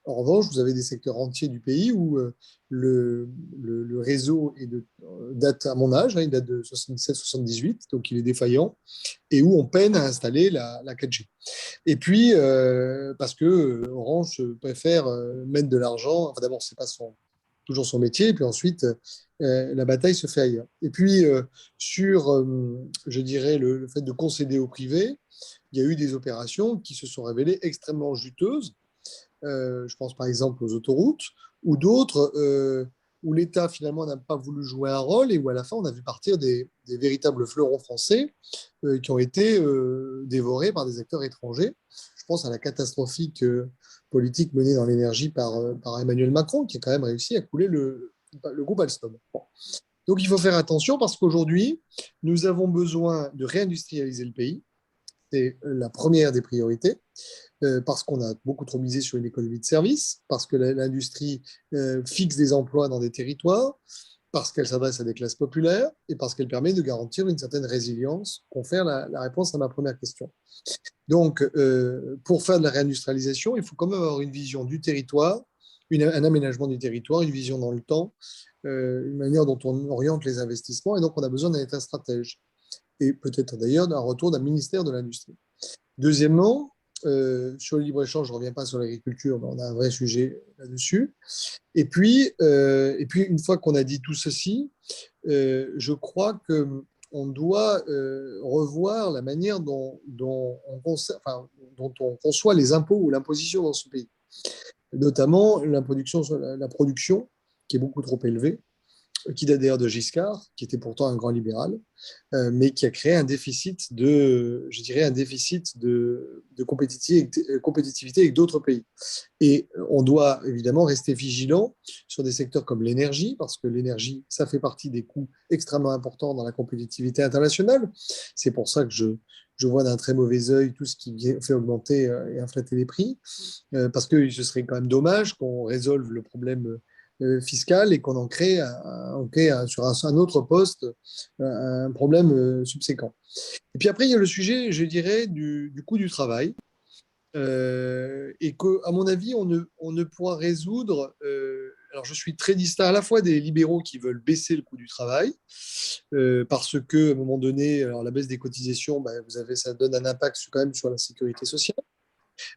En revanche, vous avez des secteurs entiers du pays où le réseau date à mon âge, hein, il date de 77-78, donc il est défaillant, et où on peine à installer la 4G. Et puis, parce que Orange préfère mettre de l'argent, enfin d'abord, ce n'est pas toujours son métier, et puis ensuite, la bataille se fait ailleurs. Et puis, sur, je dirais, le fait de concéder au privé, il y a eu des opérations qui se sont révélées extrêmement juteuses. Je pense par exemple aux autoroutes, ou d'autres où l'État finalement n'a pas voulu jouer un rôle et où à la fin on a vu partir des véritables fleurons français qui ont été dévorés par des acteurs étrangers. Je pense à la catastrophique politique menée dans l'énergie par Emmanuel Macron, qui a quand même réussi à couler le groupe Alstom. Bon. Donc il faut faire attention parce qu'aujourd'hui, nous avons besoin de réindustrialiser le pays. C'est la première des priorités. Parce qu'on a beaucoup trop misé sur une économie de services, parce que l'industrie fixe des emplois dans des territoires, parce qu'elle s'adresse à des classes populaires et parce qu'elle permet de garantir une certaine résilience, confère la réponse à ma première question. Donc, pour faire de la réindustrialisation, il faut quand même avoir une vision du territoire, un aménagement du territoire, une vision dans le temps, une manière dont on oriente les investissements, et donc on a besoin d'un État stratège, et peut-être d'ailleurs d'un retour d'un ministère de l'Industrie. Deuxièmement, sur le libre-échange, je ne reviens pas sur l'agriculture, mais on a un vrai sujet là-dessus. Et puis, une fois qu'on a dit tout ceci, je crois qu'on doit revoir la manière dont on conçoit les impôts ou l'imposition dans ce pays. Notamment la production, qui est beaucoup trop élevée, qui date d'ailleurs de Giscard, qui était pourtant un grand libéral, mais qui a créé un déficit de compétitivité avec d'autres pays. Et on doit évidemment rester vigilant sur des secteurs comme l'énergie, parce que l'énergie, ça fait partie des coûts extrêmement importants dans la compétitivité internationale. C'est pour ça que je vois d'un très mauvais œil tout ce qui fait augmenter et inflater les prix, parce que ce serait quand même dommage qu'on résolve le problème fiscal et qu'on en crée sur un autre poste un problème subséquent. Et puis après, il y a le sujet, je dirais, du coût du travail. Et qu'à mon avis, on ne pourra résoudre. Alors, je suis très distinct à la fois des libéraux qui veulent baisser le coût du travail, parce qu'à un moment donné, alors la baisse des cotisations, ça donne un impact quand même sur la sécurité sociale.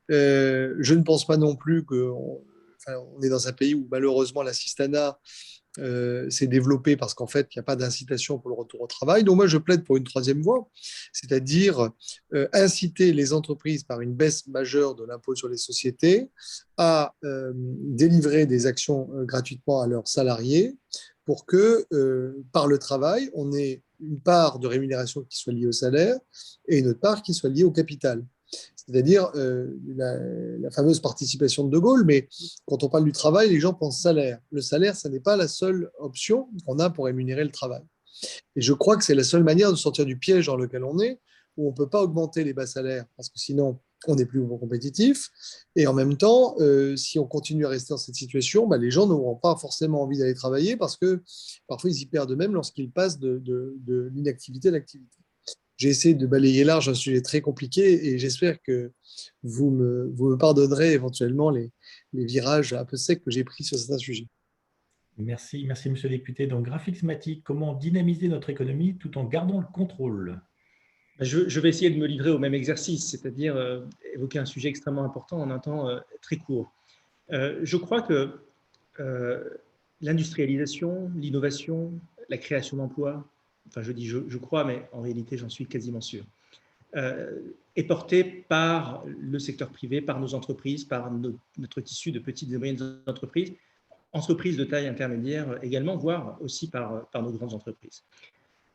Je ne pense pas non plus qu'on est dans un pays où malheureusement l'assistanat s'est développé parce qu'en fait, il n'y a pas d'incitation pour le retour au travail. Donc moi, je plaide pour une troisième voie, c'est-à-dire inciter les entreprises par une baisse majeure de l'impôt sur les sociétés à délivrer des actions gratuitement à leurs salariés pour que, par le travail, on ait une part de rémunération qui soit liée au salaire et une autre part qui soit liée au capital. C'est-à-dire la fameuse participation de Gaulle, mais quand on parle du travail, les gens pensent salaire. Le salaire, ce n'est pas la seule option qu'on a pour rémunérer le travail. Et je crois que c'est la seule manière de sortir du piège dans lequel on est, où on ne peut pas augmenter les bas salaires, parce que sinon, on n'est plus compétitif. Et en même temps, si on continue à rester dans cette situation, les gens n'auront pas forcément envie d'aller travailler, parce que parfois, ils y perdent eux-mêmes lorsqu'ils passent de l'inactivité à l'activité. J'ai essayé de balayer large un sujet très compliqué et j'espère que vous me pardonnerez éventuellement les virages un peu secs que j'ai pris sur certains sujets. Merci, monsieur le député. Donc, Graphicsmatic, comment dynamiser notre économie tout en gardant le contrôle? Je vais essayer de me livrer au même exercice, c'est-à-dire évoquer un sujet extrêmement important en un temps très court. Je crois que l'industrialisation, l'innovation, la création d'emplois, enfin je dis je crois, mais en réalité j'en suis quasiment sûr, est portée par le secteur privé, par nos entreprises, par notre tissu de petites et moyennes entreprises de taille intermédiaire également, voire aussi par nos grandes entreprises.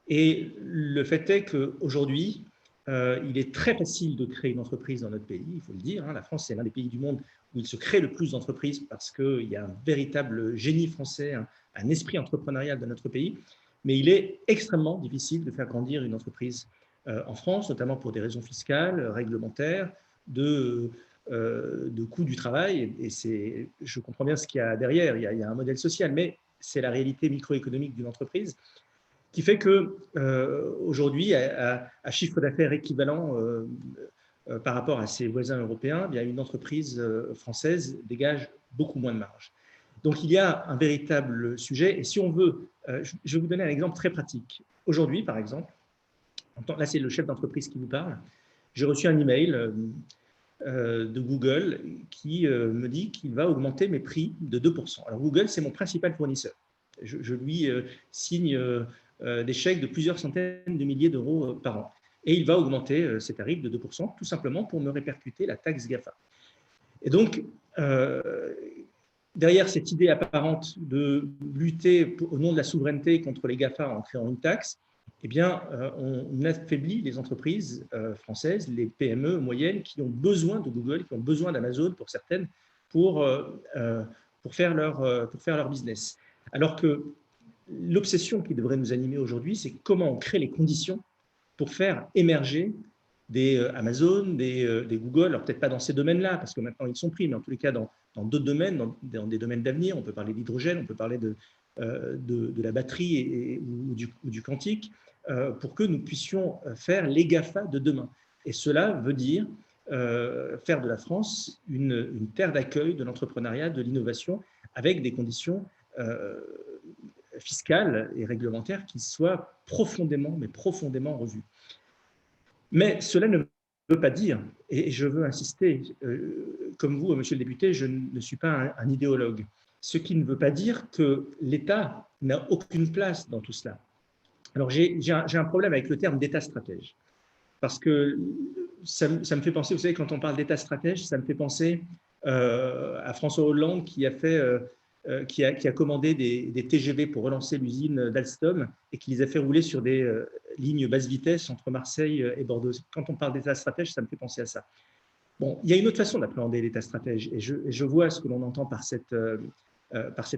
Et le fait est qu'aujourd'hui, il est très facile de créer une entreprise dans notre pays, il faut le dire. La France, c'est l'un des pays du monde où il se crée le plus d'entreprises parce qu'il y a un véritable génie français, un esprit entrepreneurial dans notre pays. Mais il est extrêmement difficile de faire grandir une entreprise en France, notamment pour des raisons fiscales, réglementaires, de coût du travail. Et je comprends bien ce qu'il y a derrière. Il y a un modèle social, mais c'est la réalité microéconomique d'une entreprise qui fait qu'aujourd'hui, à chiffre d'affaires équivalent par rapport à ses voisins européens, bien, une entreprise française dégage beaucoup moins de marge. Donc, il y a un véritable sujet. Et si on veut, je vais vous donner un exemple très pratique. Aujourd'hui, par exemple, là, c'est le chef d'entreprise qui vous parle. J'ai reçu un email de Google qui me dit qu'il va augmenter mes prix de 2%. Alors, Google, c'est mon principal fournisseur. Je lui signe des chèques de plusieurs centaines de milliers d'euros par an. Et il va augmenter ses tarifs de 2%, tout simplement pour me répercuter la taxe GAFA. Et donc, derrière cette idée apparente de lutter au nom de la souveraineté contre les GAFA en créant une taxe, eh bien, on affaiblit les entreprises françaises, les PME moyennes qui ont besoin de Google, qui ont besoin d'Amazon pour certaines, pour faire leur business. Alors que l'obsession qui devrait nous animer aujourd'hui, c'est comment on crée les conditions pour faire émerger des Amazon, des Google, alors peut-être pas dans ces domaines-là, parce que maintenant ils sont pris, mais en tous les cas dans d'autres domaines, dans des domaines d'avenir. On peut parler d'hydrogène, on peut parler de la batterie ou du quantique, pour que nous puissions faire les GAFA de demain. Et cela veut dire faire de la France une terre d'accueil de l'entrepreneuriat, de l'innovation, avec des conditions fiscales et réglementaires qui soient profondément, mais profondément revues. Mais cela ne veut pas dire, et je veux insister, comme vous, monsieur le député, je ne suis pas un idéologue, ce qui ne veut pas dire que l'État n'a aucune place dans tout cela. Alors j'ai un problème avec le terme d'État stratège, parce que ça me fait penser, vous savez, quand on parle d'État stratège, ça me fait penser à François Hollande qui a commandé des TGV pour relancer l'usine d'Alstom et qui les a fait rouler sur des lignes basse vitesse entre Marseille et Bordeaux. Quand on parle d'État stratège, ça me fait penser à ça. Bon, il y a une autre façon d'appréhender l'État stratège et je vois ce que l'on entend par cette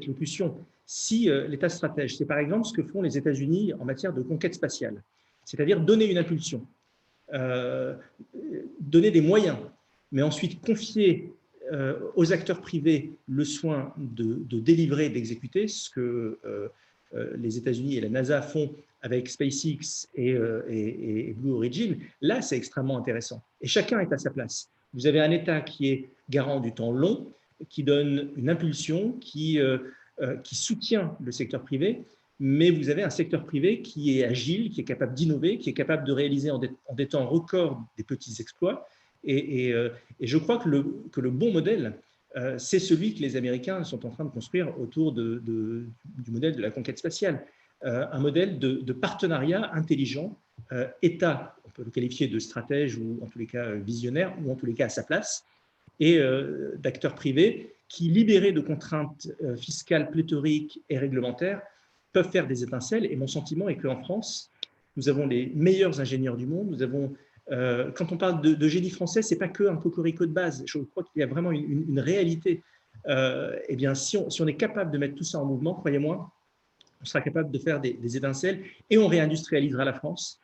locution. Si l'État stratège, c'est par exemple ce que font les États-Unis en matière de conquête spatiale, c'est-à-dire donner une impulsion, donner des moyens, mais ensuite confier aux acteurs privés le soin de délivrer, d'exécuter, ce que les États-Unis et la NASA font avec SpaceX et Blue Origin. Là, c'est extrêmement intéressant. Et chacun est à sa place. Vous avez un État qui est garant du temps long, qui donne une impulsion, qui soutient le secteur privé, mais vous avez un secteur privé qui est agile, qui est capable d'innover, qui est capable de réaliser en des temps records des petits exploits. Et je crois que le bon modèle, c'est celui que les Américains sont en train de construire autour du modèle de la conquête spatiale. Un modèle de partenariat intelligent, État, on peut le qualifier de stratège ou en tous les cas visionnaire, ou en tous les cas à sa place, et d'acteurs privés qui, libérés de contraintes fiscales pléthoriques et réglementaires, peuvent faire des étincelles. Et mon sentiment est qu'en France, nous avons les meilleurs ingénieurs du monde. Nous avons, quand on parle de génie français, ce n'est pas qu'un cocorico de base. Je crois qu'il y a vraiment une réalité. Eh bien, si on est capable de mettre tout ça en mouvement, croyez-moi, on sera capable de faire des étincelles et on réindustrialisera la France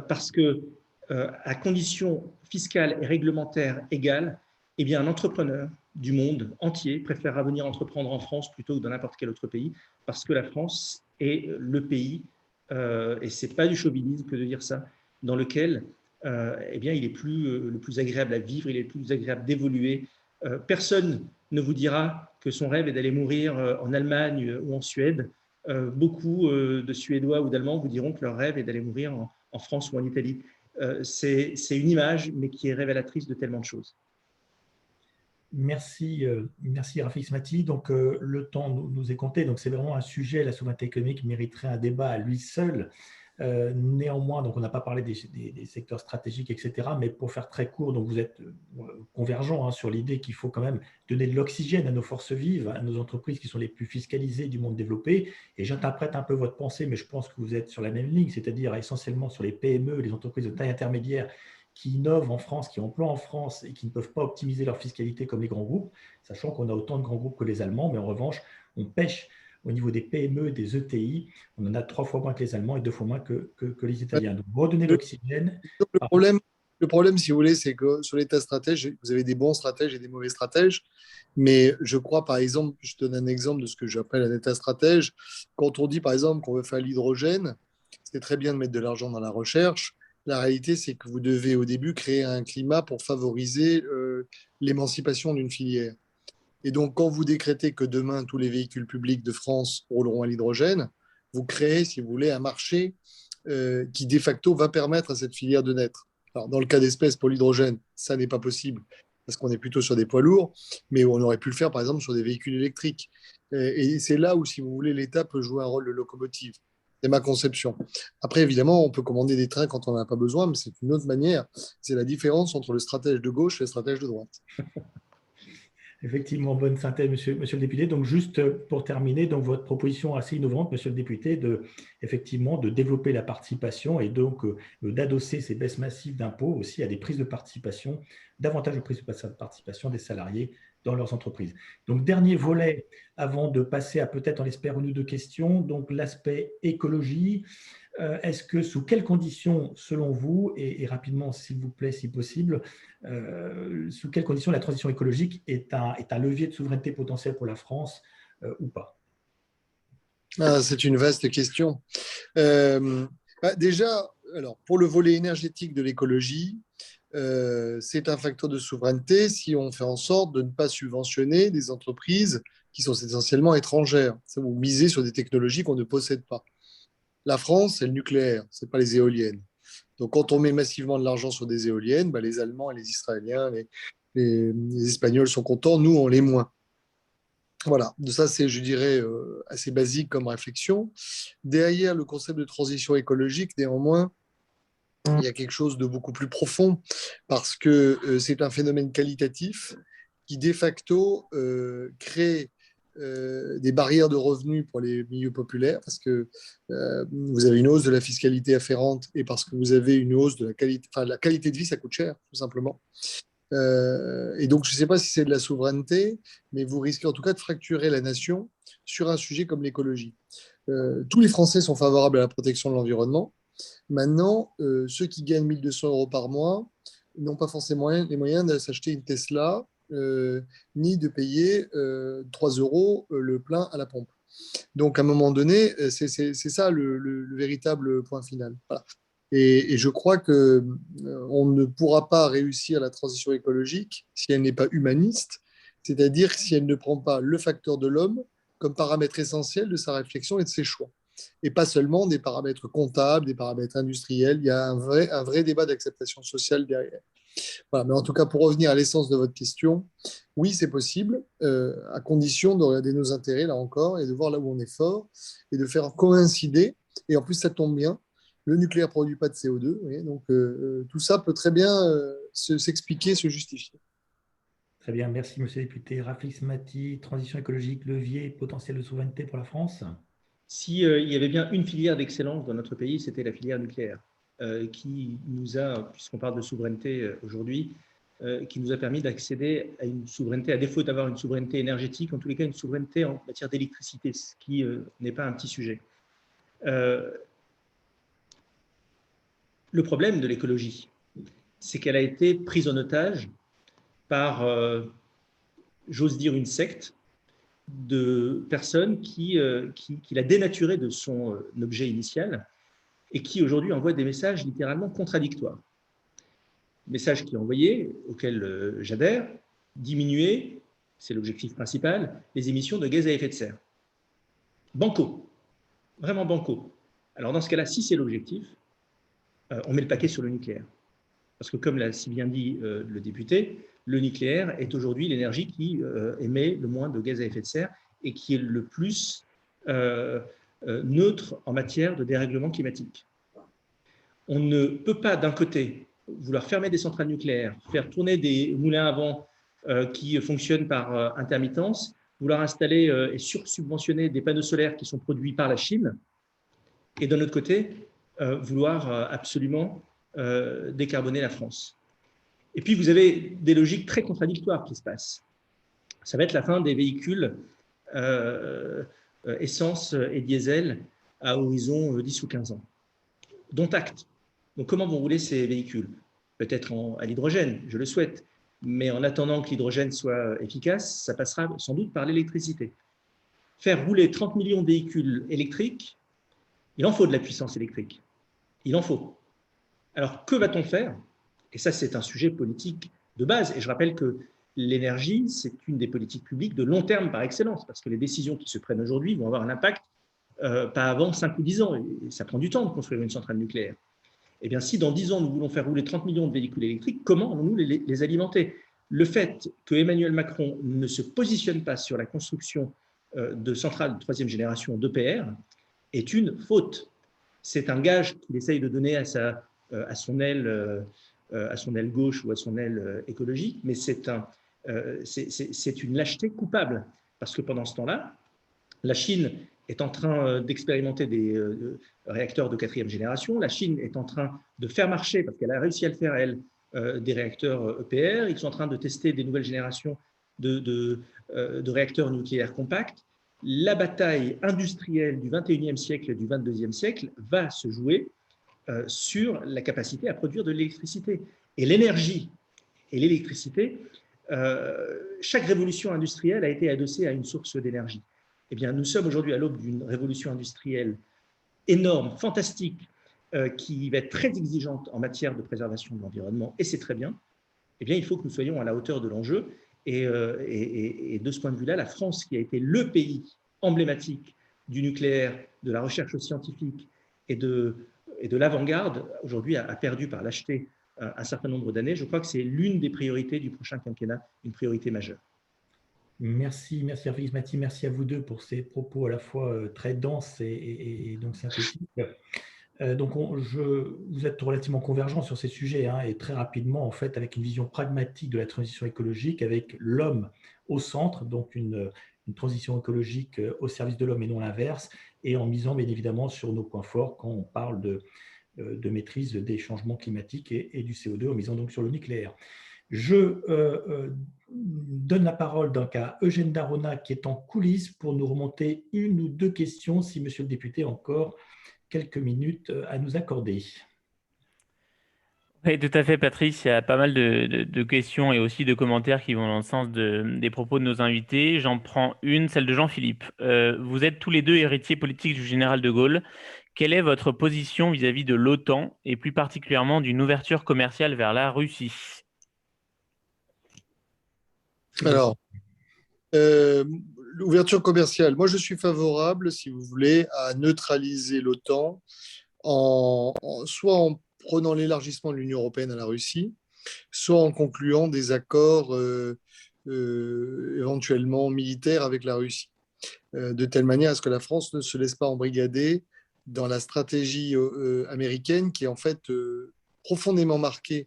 parce que, à conditions fiscales et réglementaires égales, eh bien, un entrepreneur du monde entier préférera venir entreprendre en France plutôt que dans n'importe quel autre pays parce que la France est le pays, et ce n'est pas du chauvinisme que de dire ça, dans lequel eh bien, il est le plus agréable à vivre, il est le plus agréable d'évoluer. Personne ne vous dira que son rêve est d'aller mourir en Allemagne ou en Suède. Beaucoup de Suédois ou d'Allemands vous diront que leur rêve est d'aller mourir en France ou en Italie. c'est une image, mais qui est révélatrice de tellement de choses. Merci, merci Rafik Smati. Donc, le temps nous est compté. Donc, c'est vraiment un sujet, la souveraineté économique mériterait un débat à lui seul. Néanmoins, donc on n'a pas parlé des secteurs stratégiques, etc. Mais pour faire très court, donc vous êtes convergents sur l'idée qu'il faut quand même donner de l'oxygène à nos forces vives, à nos entreprises qui sont les plus fiscalisées du monde développé. Et j'interprète un peu votre pensée, mais je pense que vous êtes sur la même ligne, c'est-à-dire essentiellement sur les PME, les entreprises de taille intermédiaire qui innovent en France, qui emploient en France et qui ne peuvent pas optimiser leur fiscalité comme les grands groupes, sachant qu'on a autant de grands groupes que les Allemands, mais en revanche, on pêche au niveau des PME, des ETI, on en a 3 fois moins que les Allemands et 2 fois moins que les Italiens. Donc, redonner l'oxygène. Le problème, si vous voulez, c'est que sur l'état stratège, vous avez des bons stratèges et des mauvais stratèges. Mais je crois, par exemple, je donne un exemple de ce que j'appelle un état stratège. Quand on dit, par exemple, qu'on veut faire l'hydrogène, c'est très bien de mettre de l'argent dans la recherche. La réalité, c'est que vous devez au début créer un climat pour favoriser l'émancipation d'une filière. Et donc, quand vous décrétez que demain, tous les véhicules publics de France rouleront à l'hydrogène, vous créez, si vous voulez, un marché qui, de facto, va permettre à cette filière de naître. Alors, dans le cas d'espèce, pour l'hydrogène, ça n'est pas possible parce qu'on est plutôt sur des poids lourds, mais on aurait pu le faire, par exemple, sur des véhicules électriques. Et c'est là où, si vous voulez, l'État peut jouer un rôle de locomotive. C'est ma conception. Après, évidemment, on peut commander des trains quand on n'en a pas besoin, mais c'est une autre manière. C'est la différence entre le stratège de gauche et le stratège de droite. Effectivement, bonne synthèse, monsieur le député. Donc, juste pour terminer, donc votre proposition assez innovante, monsieur le député, effectivement, de développer la participation et donc d'adosser ces baisses massives d'impôts aussi à des prises de participation, davantage de prises de participation des salariés dans leurs entreprises. Donc, dernier volet, avant de passer à peut-être, on l'espère, une ou deux questions, donc l'aspect écologie. Est-ce que, sous quelles conditions, selon vous, et rapidement, s'il vous plaît, si possible, sous quelles conditions la transition écologique est un levier de souveraineté potentiel pour la France ou pas? C'est une vaste question. Déjà, alors, pour le volet énergétique de l'écologie, c'est un facteur de souveraineté si on fait en sorte de ne pas subventionner des entreprises qui sont essentiellement étrangères, ou miser sur des technologies qu'on ne possède pas. La France, c'est le nucléaire, ce n'est pas les éoliennes. Donc, quand on met massivement de l'argent sur des éoliennes, les Allemands et les Israéliens, les Espagnols sont contents, nous, on l'est moins. Voilà, ça c'est, je dirais, assez basique comme réflexion. Derrière le concept de transition écologique, néanmoins, il y a quelque chose de beaucoup plus profond parce que c'est un phénomène qualitatif qui, de facto, crée des barrières de revenus pour les milieux populaires parce que vous avez une hausse de la fiscalité afférente et parce que vous avez une hausse de la qualité, enfin, la qualité de vie, ça coûte cher, tout simplement. Et donc, je ne sais pas si c'est de la souveraineté, mais vous risquez en tout cas de fracturer la nation sur un sujet comme l'écologie. Tous les Français sont favorables à la protection de l'environnement. Maintenant, ceux qui gagnent 1 200 euros par mois n'ont pas forcément les moyens de s'acheter une Tesla, ni de payer 3 euros le plein à la pompe. Donc, à un moment donné, c'est ça le véritable point final. Voilà. Et je crois que on ne pourra pas réussir la transition écologique si elle n'est pas humaniste, c'est-à-dire si elle ne prend pas le facteur de l'homme comme paramètre essentiel de sa réflexion et de ses choix. Et pas seulement des paramètres comptables, des paramètres industriels. Il y a un vrai débat d'acceptation sociale derrière. Voilà. Mais en tout cas, pour revenir à l'essence de votre question, oui, c'est possible, à condition de regarder nos intérêts, là encore, et de voir là où on est fort, et de faire coïncider. Et en plus, ça tombe bien, le nucléaire ne produit pas de CO2, voyez, donc tout ça peut très bien s'expliquer, se justifier. Très bien, merci monsieur le député. Rafik Smati, transition écologique, levier potentiel de souveraineté pour la France? S'il y avait bien une filière d'excellence dans notre pays, c'était la filière nucléaire, qui nous a, puisqu'on parle de souveraineté aujourd'hui, qui nous a permis d'accéder à une souveraineté, à défaut d'avoir une souveraineté énergétique, en tous les cas une souveraineté en matière d'électricité, ce qui n'est pas un petit sujet. Le problème de l'écologie, c'est qu'elle a été prise en otage par, j'ose dire, une secte de personnes qui l'a dénaturé de son objet initial et qui aujourd'hui envoient des messages littéralement contradictoires. Message qui est envoyé, auquel j'adhère: diminuer, c'est l'objectif principal, les émissions de gaz à effet de serre. Banco, vraiment banco. Alors dans ce cas-là, si c'est l'objectif, on met le paquet sur le nucléaire. Parce que comme l'a si bien dit le député, le nucléaire est aujourd'hui l'énergie qui émet le moins de gaz à effet de serre et qui est le plus neutre en matière de dérèglement climatique. On ne peut pas, d'un côté, vouloir fermer des centrales nucléaires, faire tourner des moulins à vent qui fonctionnent par intermittence, vouloir installer et subventionner des panneaux solaires qui sont produits par la Chine, et d'un autre côté, vouloir absolument décarboner la France. Et puis, vous avez des logiques très contradictoires qui se passent. Ça va être la fin des véhicules essence et diesel à horizon 10 ou 15 ans. Dont acte. Donc, comment vont rouler ces véhicules? Peut-être à l'hydrogène, je le souhaite, mais en attendant que l'hydrogène soit efficace, ça passera sans doute par l'électricité. Faire rouler 30 millions de véhicules électriques, il en faut de la puissance électrique. Il en faut. Alors, que va-t-on faire? Et ça, c'est un sujet politique de base. Et je rappelle que l'énergie, c'est une des politiques publiques de long terme par excellence, parce que les décisions qui se prennent aujourd'hui vont avoir un impact pas avant 5 ou 10 ans. Et ça prend du temps de construire une centrale nucléaire. Eh bien, si dans 10 ans, nous voulons faire rouler 30 millions de véhicules électriques, comment allons-nous les alimenter? Le fait que Emmanuel Macron ne se positionne pas sur la construction de centrales de troisième génération d'EPR est une faute. C'est un gage qu'il essaye de donner à son aile gauche ou à son aile écologique, mais c'est une lâcheté coupable. Parce que pendant ce temps-là, la Chine est en train d'expérimenter des réacteurs de quatrième génération. La Chine est en train de faire marcher, parce qu'elle a réussi à le faire, elle, des réacteurs EPR. Ils sont en train de tester des nouvelles générations de réacteurs nucléaires compacts. La bataille industrielle du 21e siècle et du 22e siècle va se jouer sur la capacité à produire de l'électricité. Et l'énergie et l'électricité, chaque révolution industrielle a été adossée à une source d'énergie. Eh bien, nous sommes aujourd'hui à l'aube d'une révolution industrielle énorme, fantastique, qui va être très exigeante en matière de préservation de l'environnement, et c'est très bien. Eh bien, il faut que nous soyons à la hauteur de l'enjeu. Et de ce point de vue-là, la France, qui a été le pays emblématique du nucléaire, de la recherche scientifique et de l'avant-garde, aujourd'hui a perdu par lâcheté un certain nombre d'années. Je crois que c'est l'une des priorités du prochain quinquennat, une priorité majeure. Merci Hervé Ismati, merci à vous deux pour ces propos à la fois très denses et donc synthétiques. Donc, vous êtes relativement convergents sur ces sujets, hein, et très rapidement, en fait, avec une vision pragmatique de la transition écologique, avec l'homme au centre, donc une transition écologique au service de l'homme et non l'inverse, et en misant bien évidemment sur nos points forts quand on parle de maîtrise des changements climatiques et du CO2, en misant donc sur le nucléaire. Je donne la parole donc à Eugène Darona qui est en coulisses pour nous remonter une ou deux questions, si monsieur le député a encore quelques minutes à nous accorder. Oui, tout à fait, Patrice. Il y a pas mal de questions et aussi de commentaires qui vont dans le sens des propos de nos invités. J'en prends une, celle de Jean-Philippe. Vous êtes tous les deux héritiers politiques du général de Gaulle. Quelle est votre position vis-à-vis de l'OTAN et plus particulièrement d'une ouverture commerciale vers la Russie? Alors, l'ouverture commerciale, moi je suis favorable, si vous voulez, à neutraliser l'OTAN soit en prenant l'élargissement de l'Union européenne à la Russie, soit en concluant des accords éventuellement militaires avec la Russie, de telle manière à ce que la France ne se laisse pas embrigader dans la stratégie américaine qui est en fait profondément marquée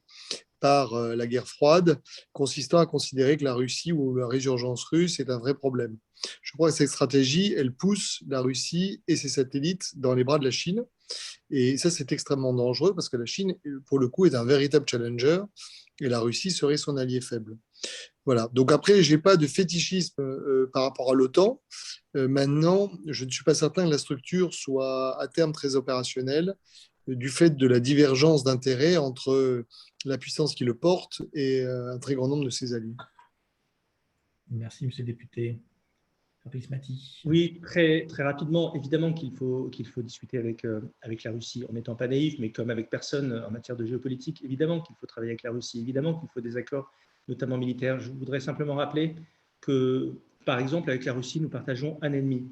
par la guerre froide, consistant à considérer que la Russie ou la résurgence russe est un vrai problème. Je crois que cette stratégie, elle pousse la Russie et ses satellites dans les bras de la Chine. Et ça, c'est extrêmement dangereux parce que la Chine, pour le coup, est un véritable challenger et la Russie serait son allié faible. Voilà. Donc après, je n'ai pas de fétichisme par rapport à l'OTAN. Maintenant, je ne suis pas certain que la structure soit à terme très opérationnelle du fait de la divergence d'intérêts entre la puissance qui le porte et un très grand nombre de ses alliés. Merci, monsieur le député. Fabrice Maty. Oui, très, très rapidement, évidemment qu'il faut discuter avec la Russie en n'étant pas naïf, mais comme avec personne en matière de géopolitique, évidemment qu'il faut travailler avec la Russie, évidemment qu'il faut des accords, notamment militaires. Je voudrais simplement rappeler que, par exemple, avec la Russie, nous partageons un ennemi,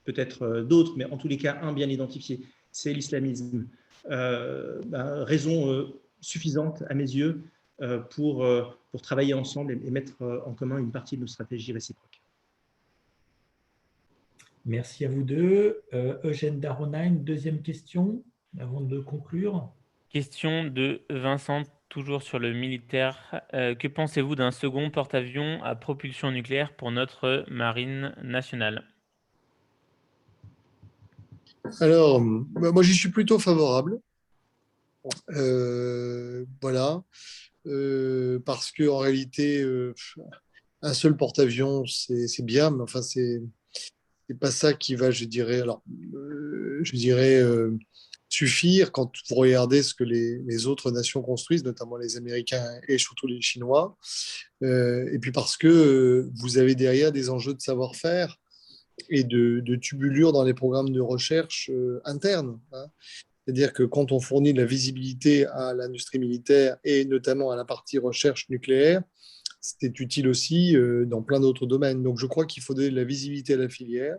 peut-être d'autres, mais en tous les cas, un bien identifié, c'est l'islamisme. raison suffisante à mes yeux pour travailler ensemble et mettre en commun une partie de nos stratégies réciproques. Merci à vous deux. Eugène Darona, une deuxième question avant de conclure. Question de Vincent, toujours sur le militaire. Que pensez-vous d'un second porte-avions à propulsion nucléaire pour notre marine nationale? Alors, moi, j'y suis plutôt favorable. Voilà. Parce qu'en réalité, un seul porte-avions, c'est bien, mais enfin, c'est pas ça qui va, je dirais, suffire quand vous regardez ce que les autres nations construisent, notamment les Américains et surtout les Chinois. Et puis parce que vous avez derrière des enjeux de savoir-faire et de tubulure dans les programmes de recherche internes, hein. C'est-à-dire que quand on fournit de la visibilité à l'industrie militaire et notamment à la partie recherche nucléaire, c'est utile aussi dans plein d'autres domaines. Donc je crois qu'il faut donner de la visibilité à la filière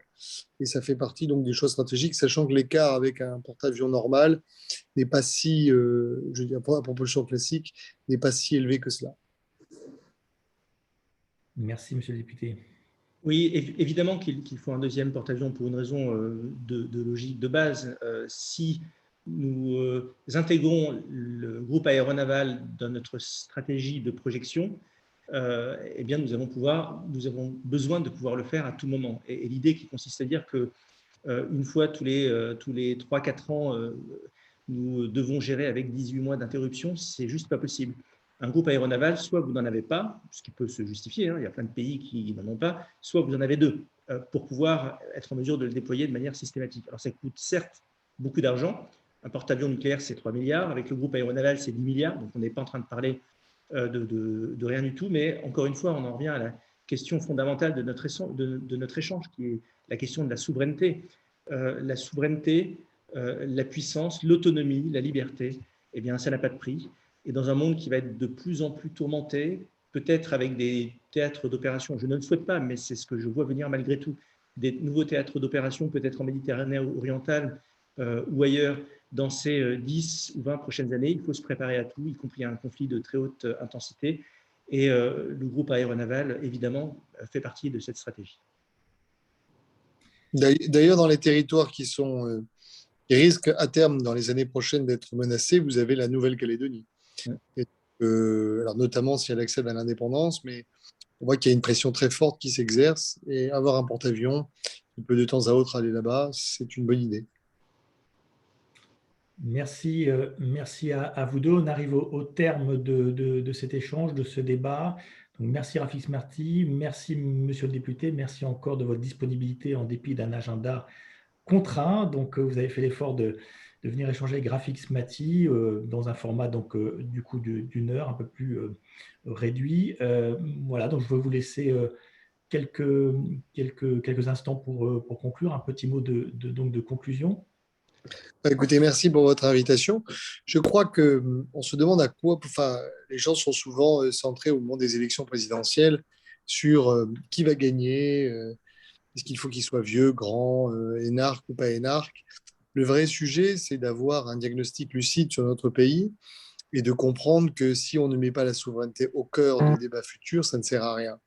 et ça fait partie donc des choses stratégiques, sachant que l'écart avec un porte-avions normal n'est pas si, je veux dire, pour la propulsion classique, n'est pas si élevé que cela. Merci, monsieur le député. Oui, évidemment qu'il faut un deuxième porte-avions pour une raison de logique de base. Si nous intégrons le groupe aéronaval dans notre stratégie de projection, eh bien nous avons besoin de pouvoir le faire à tout moment. Et l'idée qui consiste à dire que une fois tous les 3-4 ans, nous devons gérer avec 18 mois d'interruption, c'est juste pas possible. Un groupe aéronaval, soit vous n'en avez pas, ce qui peut se justifier, hein, il y a plein de pays qui n'en ont pas, soit vous en avez deux, pour pouvoir être en mesure de le déployer de manière systématique. Alors ça coûte certes beaucoup d'argent, un porte-avions nucléaire c'est 3 milliards, avec le groupe aéronaval c'est 10 milliards, donc on n'est pas en train de parler de rien du tout, mais encore une fois on en revient à la question fondamentale de notre échange, qui est la question de la souveraineté. La souveraineté, la puissance, l'autonomie, la liberté, eh bien, ça n'a pas de prix. Et dans un monde qui va être de plus en plus tourmenté, peut-être avec des théâtres d'opération, je ne le souhaite pas, mais c'est ce que je vois venir malgré tout, des nouveaux théâtres d'opération, peut-être en Méditerranée orientale ou ailleurs, dans ces 10 ou 20 prochaines années, il faut se préparer à tout, y compris à un conflit de très haute intensité. Et le groupe aéronaval, évidemment, fait partie de cette stratégie. D'ailleurs, dans les territoires qui risquent à terme, dans les années prochaines, d'être menacés, vous avez la Nouvelle-Calédonie. Et, alors notamment si elle accède à l'indépendance, mais on voit qu'il y a une pression très forte qui s'exerce et avoir un porte-avions qui peut de temps à autre aller là-bas, c'est une bonne idée. Merci, merci à vous deux. On arrive au terme de cet échange, de ce débat. Donc, merci Rafik Smarty, merci monsieur le député, merci encore de votre disponibilité en dépit d'un agenda contraint. Donc, vous avez fait l'effort de venir échanger avec Rafik Smarty dans un format donc, du coup d'une heure, un peu plus réduit. Voilà, donc je vais vous laisser quelques instants pour conclure. Un petit mot donc de conclusion. Écoutez, merci pour votre invitation. Je crois qu'on se demande à quoi, enfin, les gens sont souvent centrés au moment des élections présidentielles sur qui va gagner, est-ce qu'il faut qu'il soit vieux, grand, énarque ou pas énarque. Le vrai sujet, c'est d'avoir un diagnostic lucide sur notre pays et de comprendre que si on ne met pas la souveraineté au cœur des débats futurs, ça ne sert à rien.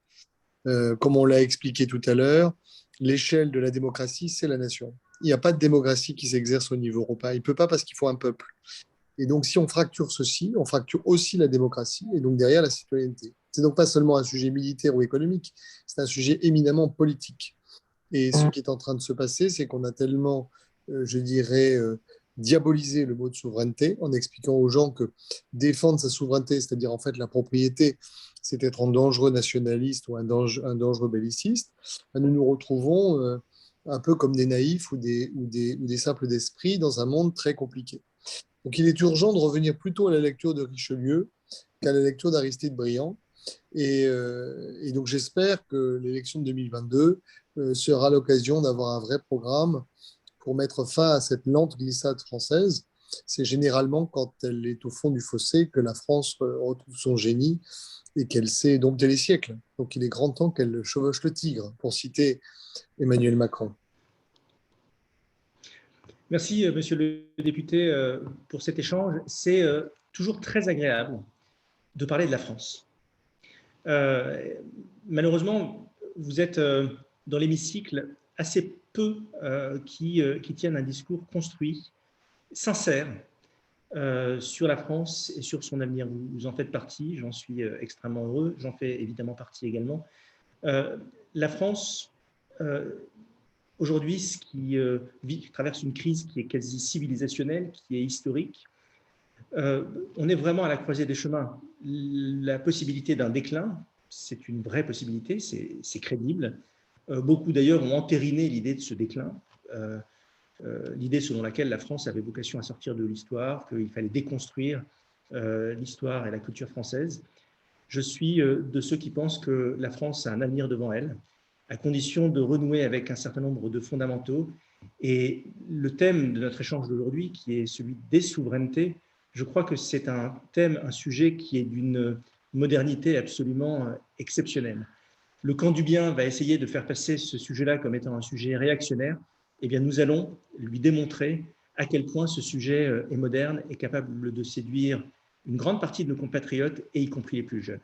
Comme on l'a expliqué tout à l'heure, l'échelle de la démocratie, c'est la nation. Il n'y a pas de démocratie qui s'exerce au niveau européen. Il ne peut pas parce qu'il faut un peuple. Et donc, si on fracture ceci, on fracture aussi la démocratie et donc derrière la citoyenneté. C'est donc pas seulement un sujet militaire ou économique, c'est un sujet éminemment politique. Et ce qui est en train de se passer, c'est qu'on a tellement, je dirais, diabolisé le mot de souveraineté en expliquant aux gens que défendre sa souveraineté, c'est-à-dire en fait la propriété, c'est être un dangereux nationaliste ou un dangereux belliciste. Nous nous retrouvons un peu comme des naïfs ou des simples d'esprit dans un monde très compliqué. Donc il est urgent de revenir plutôt à la lecture de Richelieu qu'à la lecture d'Aristide Briand. Et donc j'espère que l'élection de 2022 sera l'occasion d'avoir un vrai programme pour mettre fin à cette lente glissade française. C'est généralement quand elle est au fond du fossé que la France retrouve son génie et qu'elle sait dompter les siècles. Donc il est grand temps qu'elle chevauche le tigre, pour citer Emmanuel Macron. Merci, monsieur le député, pour cet échange. C'est toujours très agréable de parler de la France. Malheureusement, vous êtes dans l'hémicycle assez peu qui tiennent un discours construit, sincère, sur la France et sur son avenir. Vous en faites partie, j'en suis extrêmement heureux, j'en fais évidemment partie également. La France, aujourd'hui, traverse une crise qui est quasi civilisationnelle, qui est historique. On est vraiment à la croisée des chemins. La possibilité d'un déclin, c'est une vraie possibilité, c'est crédible. Beaucoup d'ailleurs ont entériné l'idée de ce déclin, l'idée selon laquelle la France avait vocation à sortir de l'histoire, qu'il fallait déconstruire l'histoire et la culture française. Je suis de ceux qui pensent que la France a un avenir devant elle, à condition de renouer avec un certain nombre de fondamentaux. Et le thème de notre échange d'aujourd'hui, qui est celui des souverainetés, je crois que c'est un thème, un sujet qui est d'une modernité absolument exceptionnelle. Le camp du bien va essayer de faire passer ce sujet-là comme étant un sujet réactionnaire. Eh bien, nous allons lui démontrer à quel point ce sujet est moderne et capable de séduire une grande partie de nos compatriotes, et y compris les plus jeunes.